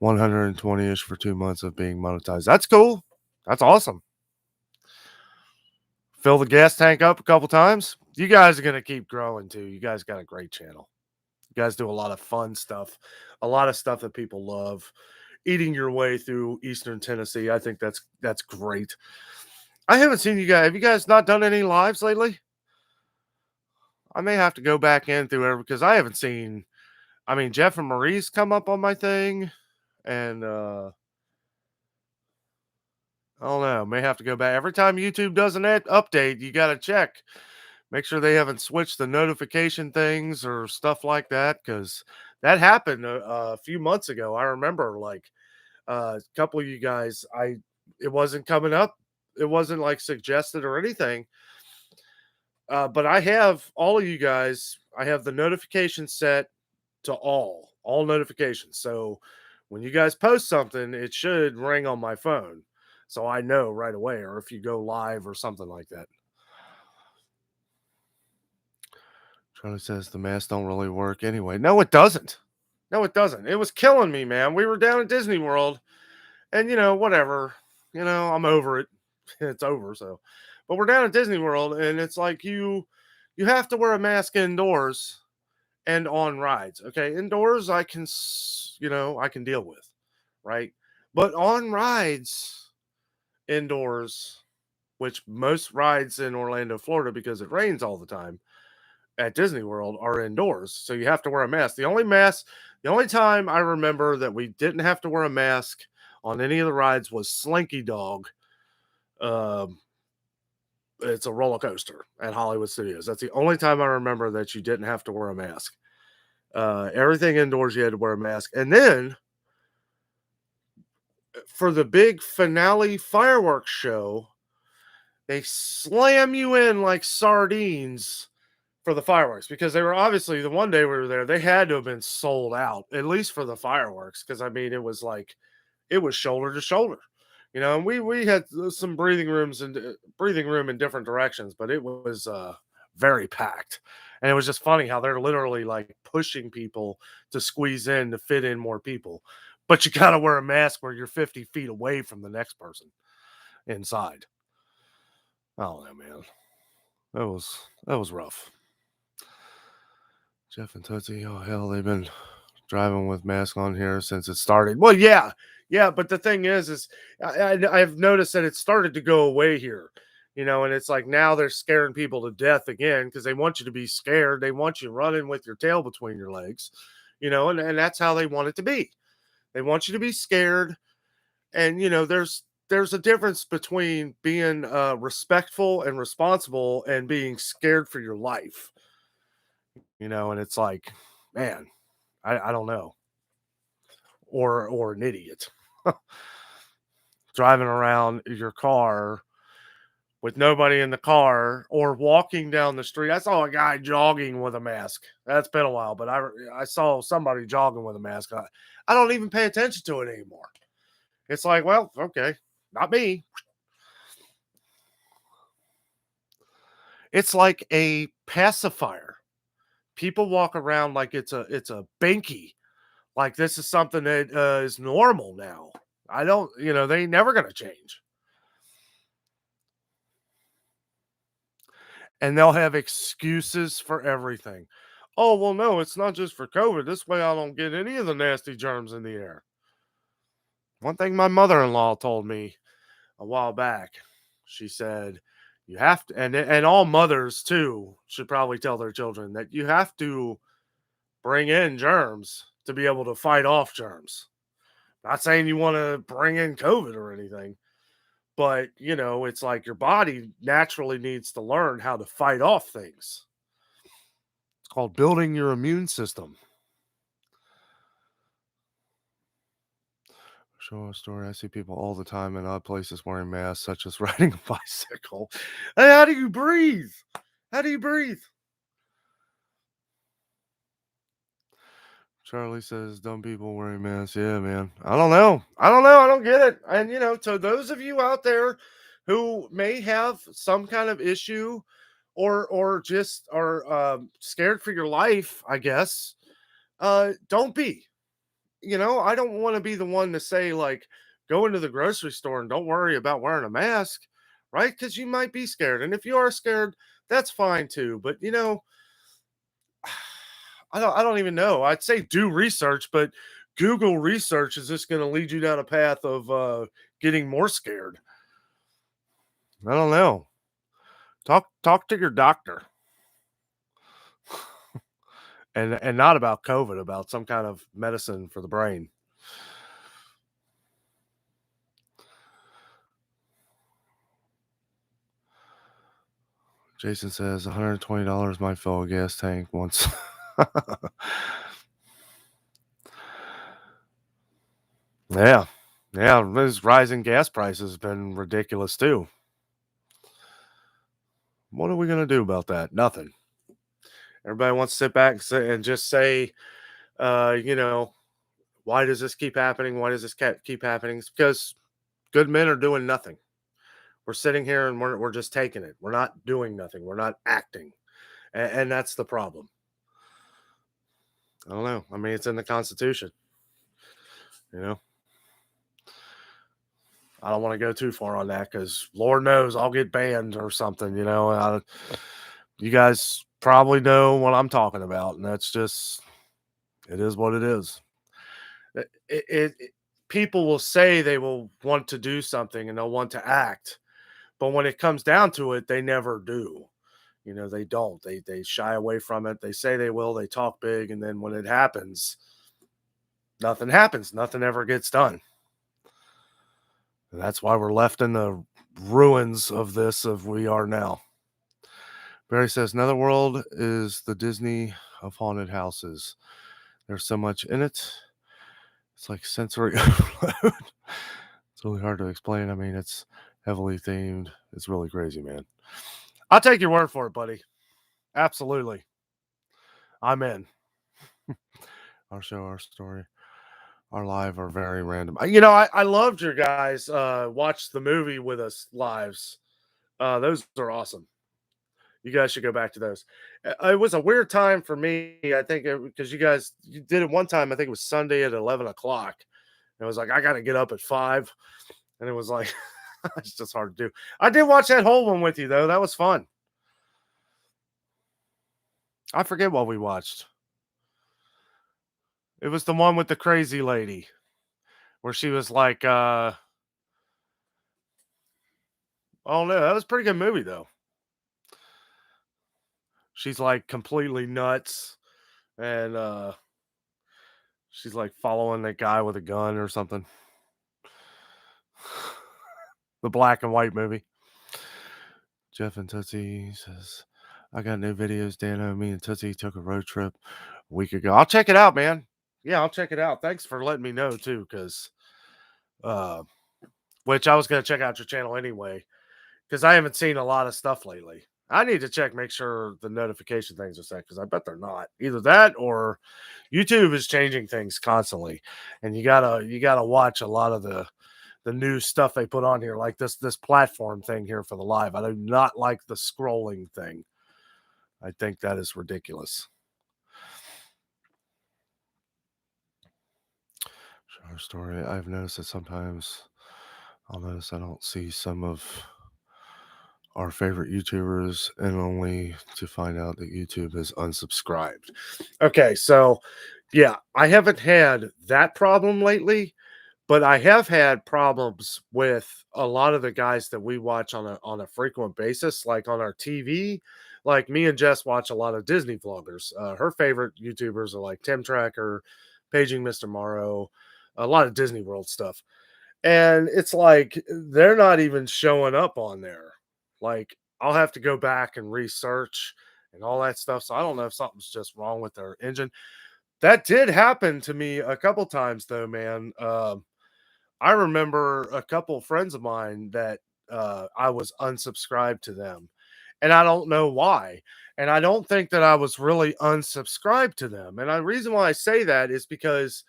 120-ish for 2 months of being monetized. That's cool. That's awesome. Fill the gas tank up a couple times. You guys are going to keep growing too. You guys got a great channel. You guys do a lot of fun stuff, a lot of stuff that people love. Eating your way through Eastern Tennessee, I think that's great. I haven't seen you guys. Have you guys not done any lives lately? I may have to go back in through every because I haven't seen. I mean, Jeff and Marie's come up on my thing, and I don't know. May have to go back every time YouTube does an update. You got to check, make sure they haven't switched the notification things or stuff like that because that happened a few months ago. I remember like a couple of you guys. It wasn't coming up. It wasn't like suggested or anything. But I have all of you guys. I have the notification set to all notifications. So when you guys post something, it should ring on my phone, so I know right away. Or if you go live or something like that. Charlie says the masks don't really work anyway. No, it doesn't. No, it doesn't. It was killing me, man. We were down at Disney World, and whatever. I'm over it. It's over. So, but we're down at Disney World, and it's like you have to wear a mask indoors and on rides. Okay, indoors I can I can deal with, right? But on rides indoors, which most rides in Orlando, Florida, because it rains all the time at Disney World, are indoors. So you have to wear a mask. The only time I remember that we didn't have to wear a mask on any of the rides was Slinky Dog. It's a roller coaster at Hollywood Studios. That's the only time I remember that you didn't have to wear a mask. Everything indoors, you had to wear a mask. And then for the big finale fireworks show, they slam you in like sardines for the fireworks because they were obviously the one day we were there, they had to have been sold out, at least for the fireworks. Cause I mean, it was like, it was shoulder to shoulder, and we had some breathing room in different directions, but it was very packed. And it was just funny how they're literally like pushing people to squeeze in to fit in more people. But you got to wear a mask where you're 50 feet away from the next person inside. Oh, man. That was rough. Jeff and Tootsie, oh hell, they've been driving with masks on here since it started. Well, yeah, yeah, but the thing is I've noticed that it started to go away here, and it's like now they're scaring people to death again because they want you to be scared. They want you running with your tail between your legs, and that's how they want it to be. They want you to be scared, and there's a difference between being respectful and responsible and being scared for your life. And it's like, man, I don't know, or an idiot driving around your car with nobody in the car or walking down the street. I saw a guy jogging with a mask. That's been a while, but I saw somebody jogging with a mask. I don't even pay attention to it anymore. It's like, well, okay, not me. It's like a pacifier. People walk around like it's a binky. Like this is something that is normal now. I don't, they ain't never gonna change. And they'll have excuses for everything. Oh, well, no, it's not just for COVID. This way I don't get any of the nasty germs in the air. One thing my mother-in-law told me a while back, she said, you have to, and all mothers too should probably tell their children that you have to bring in germs to be able to fight off germs. Not saying you want to bring in COVID or anything, but it's like your body naturally needs to learn how to fight off things. It's called building your immune system. Show a story. I see people all the time in odd places wearing masks, such as riding a bicycle. Hey, how do you breathe? How do you breathe? Charlie says, dumb people wearing masks. Yeah, man. I don't know. I don't get it. And, to those of you out there who may have some kind of issue or just are scared for your life, I guess, don't be. I don't want to be the one to say, like, go into the grocery store and don't worry about wearing a mask, right? Because you might be scared. And if you are scared, that's fine too. But, I don't even know. I'd say do research, but Google research is just going to lead you down a path of getting more scared. I don't know. Talk to your doctor. And not about COVID, about some kind of medicine for the brain. Jason says $120 might fill a gas tank once. Yeah. Yeah. Those rising gas prices have been ridiculous too. What are we going to do about that? Nothing. Everybody wants to sit back and just say, why does this keep happening? Why does this keep happening? It's because good men are doing nothing. We're sitting here and we're just taking it. We're not doing nothing. We're not acting. And that's the problem. I don't know. I mean, it's in the Constitution. I don't want to go too far on that because Lord knows I'll get banned or something. You guys probably know what I'm talking about, and that's just it is what it is. People will say they will want to do something and they'll want to act, but when it comes down to it, they never do. They don't. They shy away from it. They say they will. They talk big, and then when it happens, nothing happens. Nothing ever gets done. And that's why we're left in the ruins of this of we are now. Barry says, Netherworld is the Disney of haunted houses. There's so much in it. It's like sensory overload. It's really hard to explain. I mean, it's heavily themed. It's really crazy, man. I'll take your word for it, buddy. Absolutely. I'm in. Our show, our story, our live are very random. I loved your guys watch the movie with us lives. Those are awesome. You guys should go back to those. It was a weird time for me. I think because you did it one time. I think it was Sunday at 11 o'clock. It was like I got to get up at 5, and it was like it's just hard to do. I did watch that whole one with you though. That was fun. I forget what we watched. It was the one with the crazy lady where she was like, oh no, that was a pretty good movie though. She's like completely nuts and she's like following that guy with a gun or something. The black and white movie. Jeff and Tootsie says, I got new videos, Danno. Me and Tootsie took a road trip a week ago. I'll check it out, man. Yeah, I'll check it out. Thanks for letting me know too, because which I was gonna check out your channel anyway, because I haven't seen a lot of stuff lately. I need to check, make sure the notification things are set, because I bet they're not. Either that or YouTube is changing things constantly, and you gotta watch a lot of the new stuff they put on here, like this platform thing here for the live. I do not like the scrolling thing. I think that is ridiculous. Our story. I've noticed that sometimes I'll notice I don't see some of our favorite YouTubers, and only to find out that YouTube has unsubscribed. Okay, so yeah, I haven't had that problem lately, but I have had problems with a lot of the guys that we watch on a frequent basis, like on our TV. Like me and Jess watch a lot of Disney vloggers. Her favorite YouTubers are like Tim Tracker, Paging Mr. Morrow, a lot of Disney World stuff. And it's like they're not even showing up on there. Like I'll have to go back and research and all that stuff. So I don't know if something's just wrong with their engine. That did happen to me a couple times though, man. I remember a couple friends of mine that I was unsubscribed to them, and I don't know why. And I don't think that I was really unsubscribed to them. And the reason why I say that is because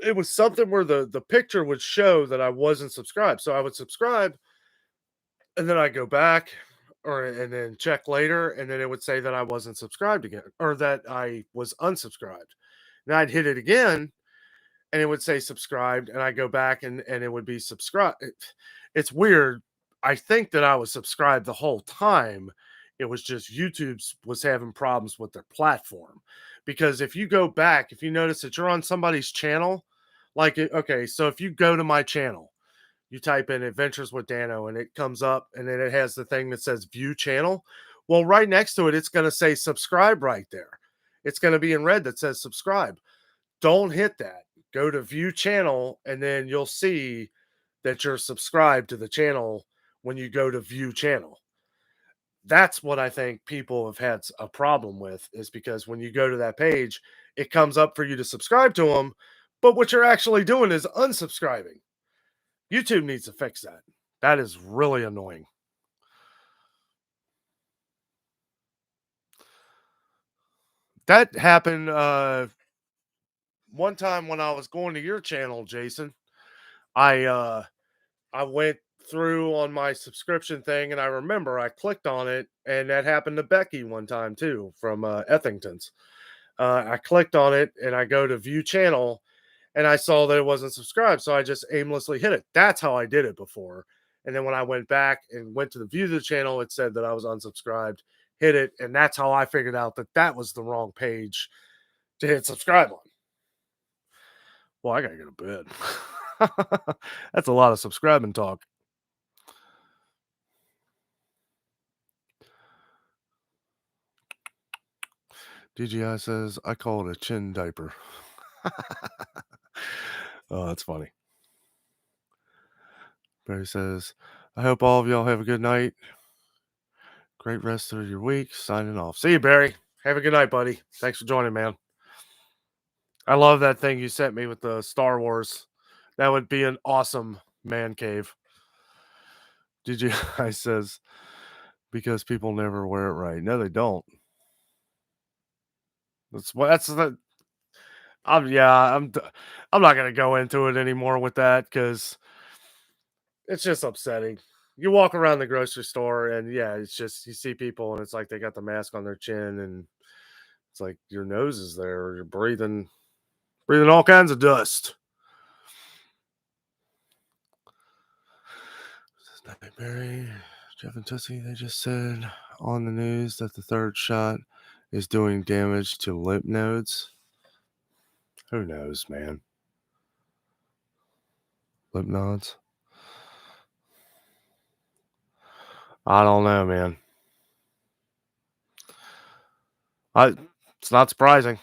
it was something where the picture would show that I wasn't subscribed. So I would subscribe, and then I go back, or and then check later, and then it would say that I wasn't subscribed again, or that I was unsubscribed. And I'd hit it again, and it would say subscribed, and I go back and it would be subscribed. It's weird. I think that I was subscribed the whole time. It was just YouTube's was having problems with their platform. Because if you go back, if you notice that you're on somebody's channel, like okay, so if you go to my channel, you type in Adventures with Danno and it comes up and then it has the thing that says view channel. Well, right next to it, it's going to say subscribe right there. It's going to be in red that says subscribe. Don't hit that. Go to view channel, and then you'll see that you're subscribed to the channel when you go to view channel. That's what I think people have had a problem with, is because when you go to that page, it comes up for you to subscribe to them, but what you're actually doing is unsubscribing. YouTube needs to fix that. That is really annoying. That happened one time when I was going to your channel, Jason. I went through on my subscription thing, and I remember I clicked on it, and that happened to Becky one time too from Ethington's. I clicked on it, and I go to view channel, and I saw that it wasn't subscribed, so I just aimlessly hit it. That's how I did it before. And then when I went back and went to the view of the channel, it said that I was unsubscribed. Hit it, and that's how I figured out that that was the wrong page to hit subscribe on. Well, I gotta go to bed. That's a lot of subscribing talk. DGI says, I call it a chin diaper. Oh, that's funny. Barry says, I hope all of y'all have a good night. Great rest of your week. Signing off. See you, Barry. Have a good night, buddy. Thanks for joining, man. I love that thing you sent me with the Star Wars. That would be an awesome man cave. Did you? I says because people never wear it right. No, they don't. That's what. That's the. I'm not gonna go into it anymore with that because it's just upsetting. You walk around the grocery store and yeah, it's just you see people and it's like they got the mask on their chin and it's like your nose is there. You're breathing all kinds of dust. Nightberry, Jeff and Tussie, they just said on the news that the third shot is doing damage to lymph nodes. Who knows, man? Lymph nodes? I don't know, man. It's not surprising.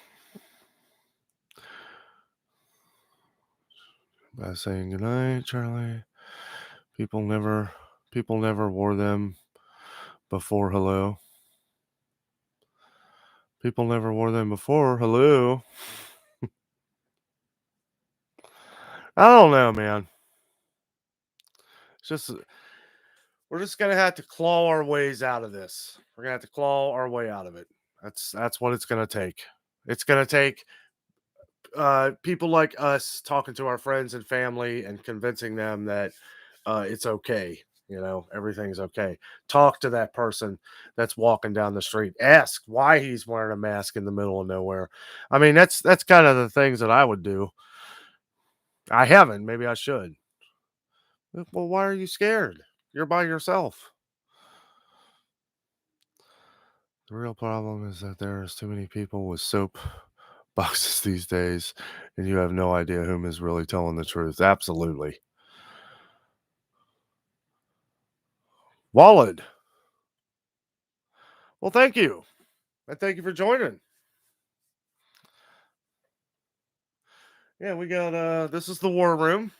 By saying goodnight, Charlie. People never wore them before. Hello. People never wore them before. Hello. I don't know, man. It's just we're just gonna have to claw our ways out of this. We're gonna have to claw our way out of it. That's what it's gonna take. It's gonna take people like us talking to our friends and family and convincing them that it's okay. You know, everything's okay. Talk to that person that's walking down the street. Ask why he's wearing a mask in the middle of nowhere. I mean, that's kind of the things that I would do. I haven't. Maybe I should. Well, why are you scared? You're by yourself. The real problem is that there's too many people with soap boxes these days, and you have no idea whom is really telling the truth. Absolutely. Wallet. Well, thank you. And thank you for joining. Yeah, we got this is the war room.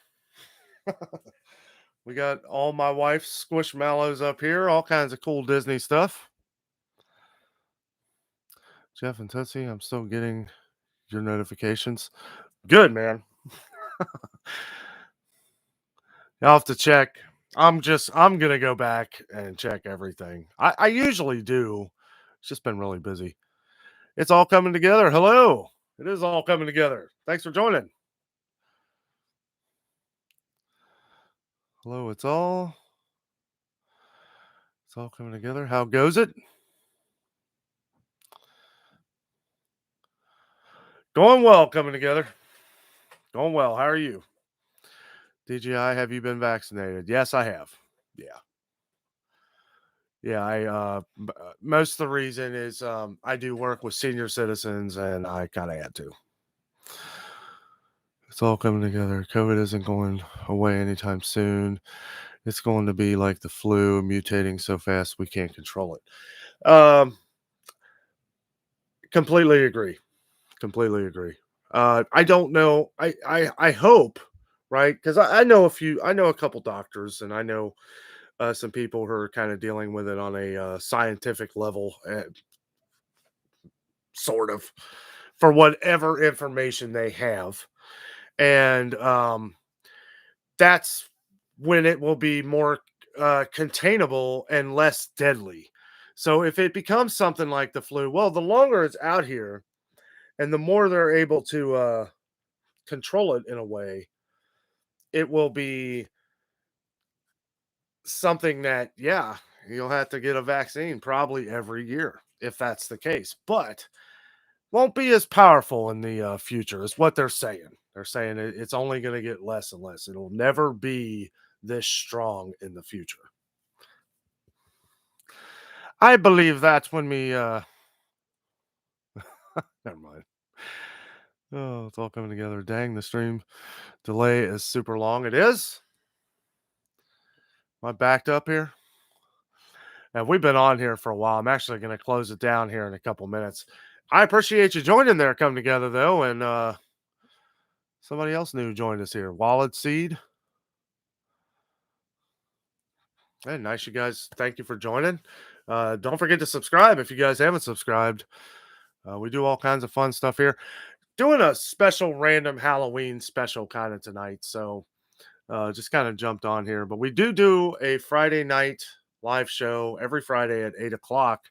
We got all my wife's squishmallows up here, all kinds of cool Disney stuff. Jeff and Tootsie, I'm still getting your notifications. Good, man. I'll have to check. I'm gonna go back and check everything. I usually do. It's just been really busy. It's all coming together. Hello. It is all coming together. Thanks for joining. Hello, it's all coming together. How goes it? Going well, coming together. Going well. How are you? DGI, have you been vaccinated? Yes, I have. Yeah. Yeah, most of the reason is I do work with senior citizens and I kind of had to. It's all coming together. COVID isn't going away anytime soon. It's going to be like the flu, mutating so fast we can't control it. Completely agree. Completely agree. I don't know. I hope, right? Because I know I know a couple doctors, and I know some people who are kind of dealing with it on a scientific level, sort of, for whatever information they have, and that's when it will be more containable and less deadly. So if it becomes something like the flu, well, the longer it's out here, and the more they're able to control it in a way, it will be something that, yeah, you'll have to get a vaccine probably every year if that's the case, but won't be as powerful in the future, is what they're saying. They're saying it's only going to get less and less. It'll never be this strong in the future. I believe that's when we, never mind. Oh, it's all coming together. Dang, the stream delay is super long. It is. Am I backed up here? And we've been on here for a while. I'm actually going to close it down here in a couple minutes. I appreciate you joining there, come together though, and somebody else new joined us here. Wallet Seed. Hey, nice, you guys. Thank you for joining. Don't forget to subscribe if you guys haven't subscribed. We do all kinds of fun stuff here. Doing a special random Halloween special kind of tonight. So just kind of jumped on here. But we do a Friday night live show every Friday at 8 o'clock.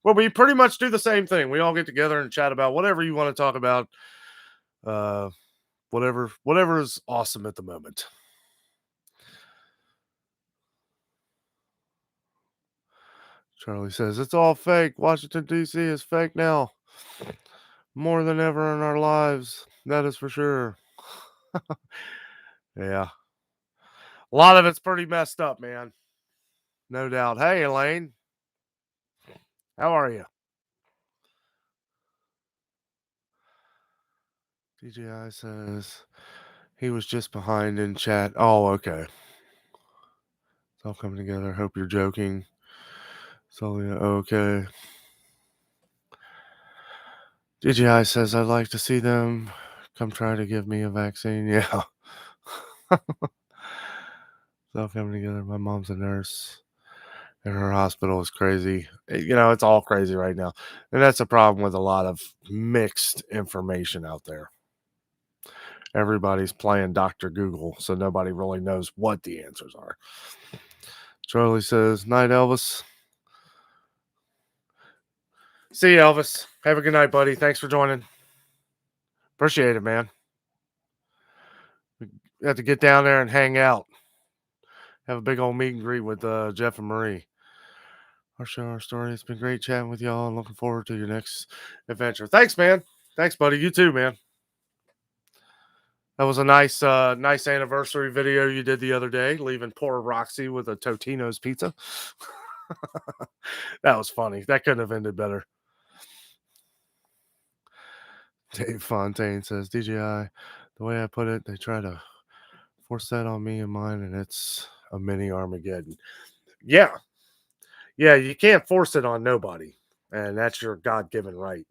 Well, we pretty much do the same thing. We all get together and chat about whatever you want to talk about. Uh, whatever is awesome at the moment. Charlie says it's all fake. Washington D.C. is fake now, more than ever in our lives. That is for sure. Yeah, a lot of it's pretty messed up, man. No doubt. Hey, Elaine, how are you? DJI says he was just behind in chat. Oh, okay. It's all coming together. Hope you're joking. So, yeah, okay. DJI says I'd like to see them come try to give me a vaccine. Yeah. It's all coming together. My mom's a nurse and her hospital is crazy. It's all crazy right now. And that's a problem with a lot of mixed information out there. Everybody's playing Dr. Google, so nobody really knows what the answers are. Charlie says, night, Elvis. See you, Elvis. Have a good night, buddy. Thanks for joining. Appreciate it, man. We have to get down there and hang out. Have a big old meet and greet with Jeff and Marie. Our show, our story. It's been great chatting with y'all and looking forward to your next adventure. Thanks, man. Thanks, buddy. You too, man. That was a nice anniversary video you did the other day, leaving poor Roxy with a Totino's pizza. That was funny. That couldn't have ended better. Dave Fontaine says, DJI, the way I put it, they try to force that on me and mine, and it's a mini Armageddon. Yeah. Yeah, you can't force it on nobody, and that's your God-given right.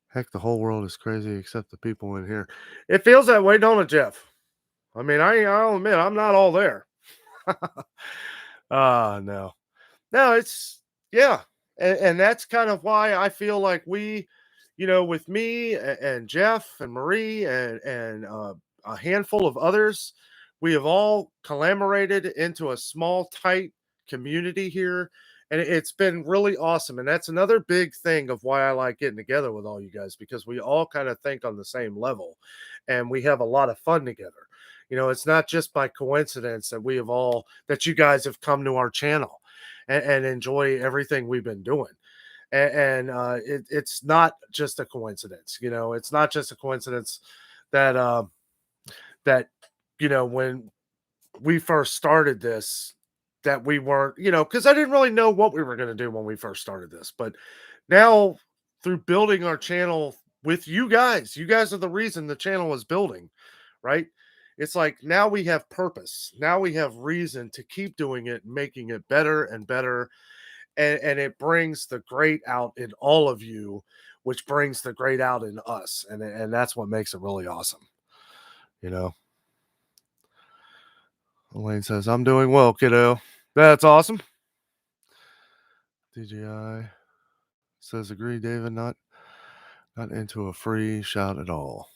Heck, the whole world is crazy except the people in here. It feels that way, don't it, Jeff? I mean, I'll admit, I'm not all there. No. No, it's yeah. And that's kind of why I feel like we, with me and Jeff and Marie and a handful of others, we have all collaborated into a small, tight community here. And it's been really awesome. And that's another big thing of why I like getting together with all you guys, because we all kind of think on the same level and we have a lot of fun together. It's not just by coincidence that that you guys have come to our channel and enjoy everything we've been doing. It's not just a coincidence. It's not just a coincidence that that when we first started this, that we weren't, because I didn't really know what we were going to do when we first started this, but now through building our channel with you guys are the reason the channel is building, right? It's like now we have purpose. Now we have reason to keep doing it, making it better and better. And it brings the great out in all of you, which brings the great out in us. And that's what makes it really awesome. Elaine says, I'm doing well, kiddo. That's awesome. DJI says, agree, David, not into a free shot at all.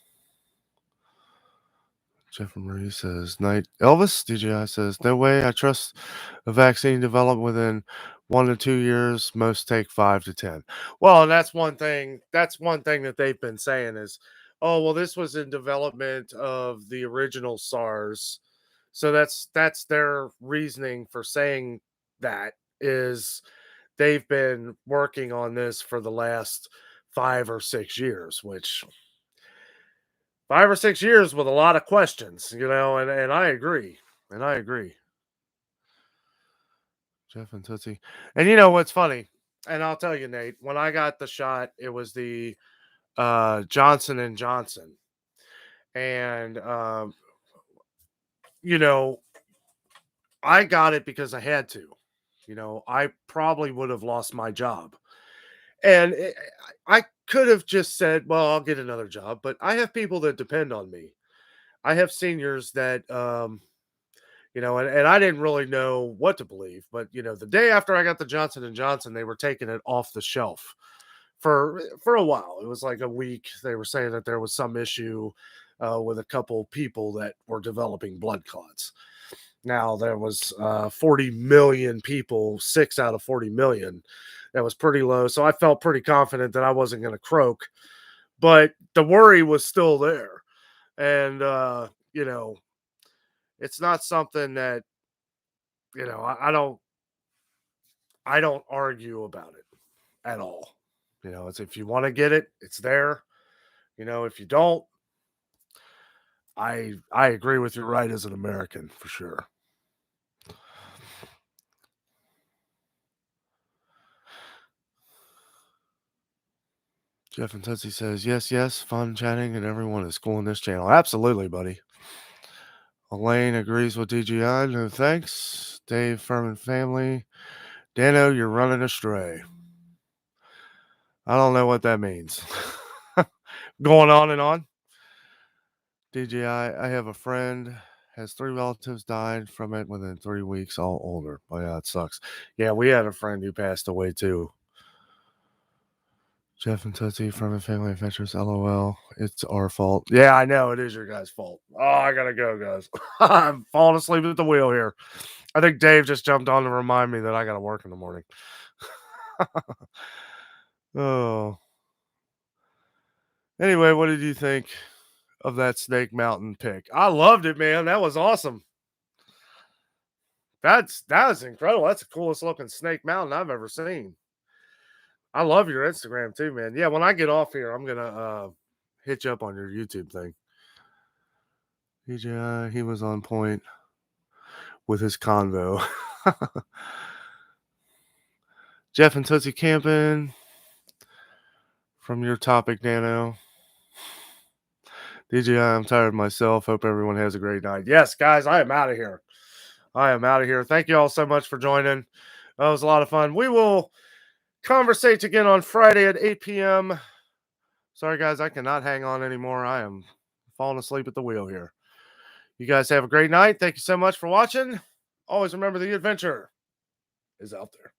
Jeff and Marie says, night. Elvis, DJI says, no way. I trust a vaccine developed within 1 to 2 years. Most take 5 to 10. Well, and that's one thing. That's one thing that they've been saying is, oh, well, this was in development of the original SARS. So that's their reasoning for saying that is they've been working on this for the last 5 or 6 years, which 5 or 6 years with a lot of questions, and I agree. And I agree. Jeff and Tootsie. And you know what's funny? And I'll tell you, Nate, when I got the shot, it was the Johnson and Johnson. And I got it because I had to. I probably would have lost my job. And I could have just said, well, I'll get another job, but I have people that depend on me. I have seniors that and I didn't really know what to believe. But the day after I got the Johnson and Johnson, they were taking it off the shelf for a while. It was like a week. They were saying that there was some issue with a couple people that were developing blood clots. Now there was 40 million people, 6 out of 40 million. That was pretty low. So I felt pretty confident that I wasn't going to croak, but the worry was still there. And, it's not something that, I don't argue about it at all. It's if you want to get it, it's there. If you don't, I agree with your right as an American for sure. Jeff and Tootsie says, yes, yes, fun chatting, and everyone is cool in this channel. Absolutely, buddy. Elaine agrees with DGI. No thanks. Dave, Furman family. Danno, you're running astray. I don't know what that means. Going on and on. DGI, I have a friend, has 3 relatives died from it within 3 weeks, all older. Oh, yeah, it sucks. Yeah, we had a friend who passed away too. Jeff and Tootsie from the Family Adventures. LOL. It's our fault. Yeah, I know. It is your guys' fault. Oh, I gotta go, guys. I'm falling asleep at the wheel here. I think Dave just jumped on to remind me that I gotta work in the morning. Oh. Anyway, what did you think of that Snake Mountain pick? I loved it, man. That was awesome. That is incredible. That's the coolest looking Snake Mountain I've ever seen. I love your Instagram too, man. Yeah, when I get off here, I'm gonna hit you up on your YouTube thing. DJI, he was on point with his convo. Jeff and Tootsie camping from your topic, Danno. DJI, I'm tired of myself. Hope everyone has a great night. Yes, guys, I am out of here. Thank you all so much for joining. That was a lot of fun. We will conversate again on Friday at 8 p.m. Sorry, guys, I cannot hang on anymore. I am falling asleep at the wheel here. You guys have a great night. Thank you so much for watching. Always remember the adventure is out there.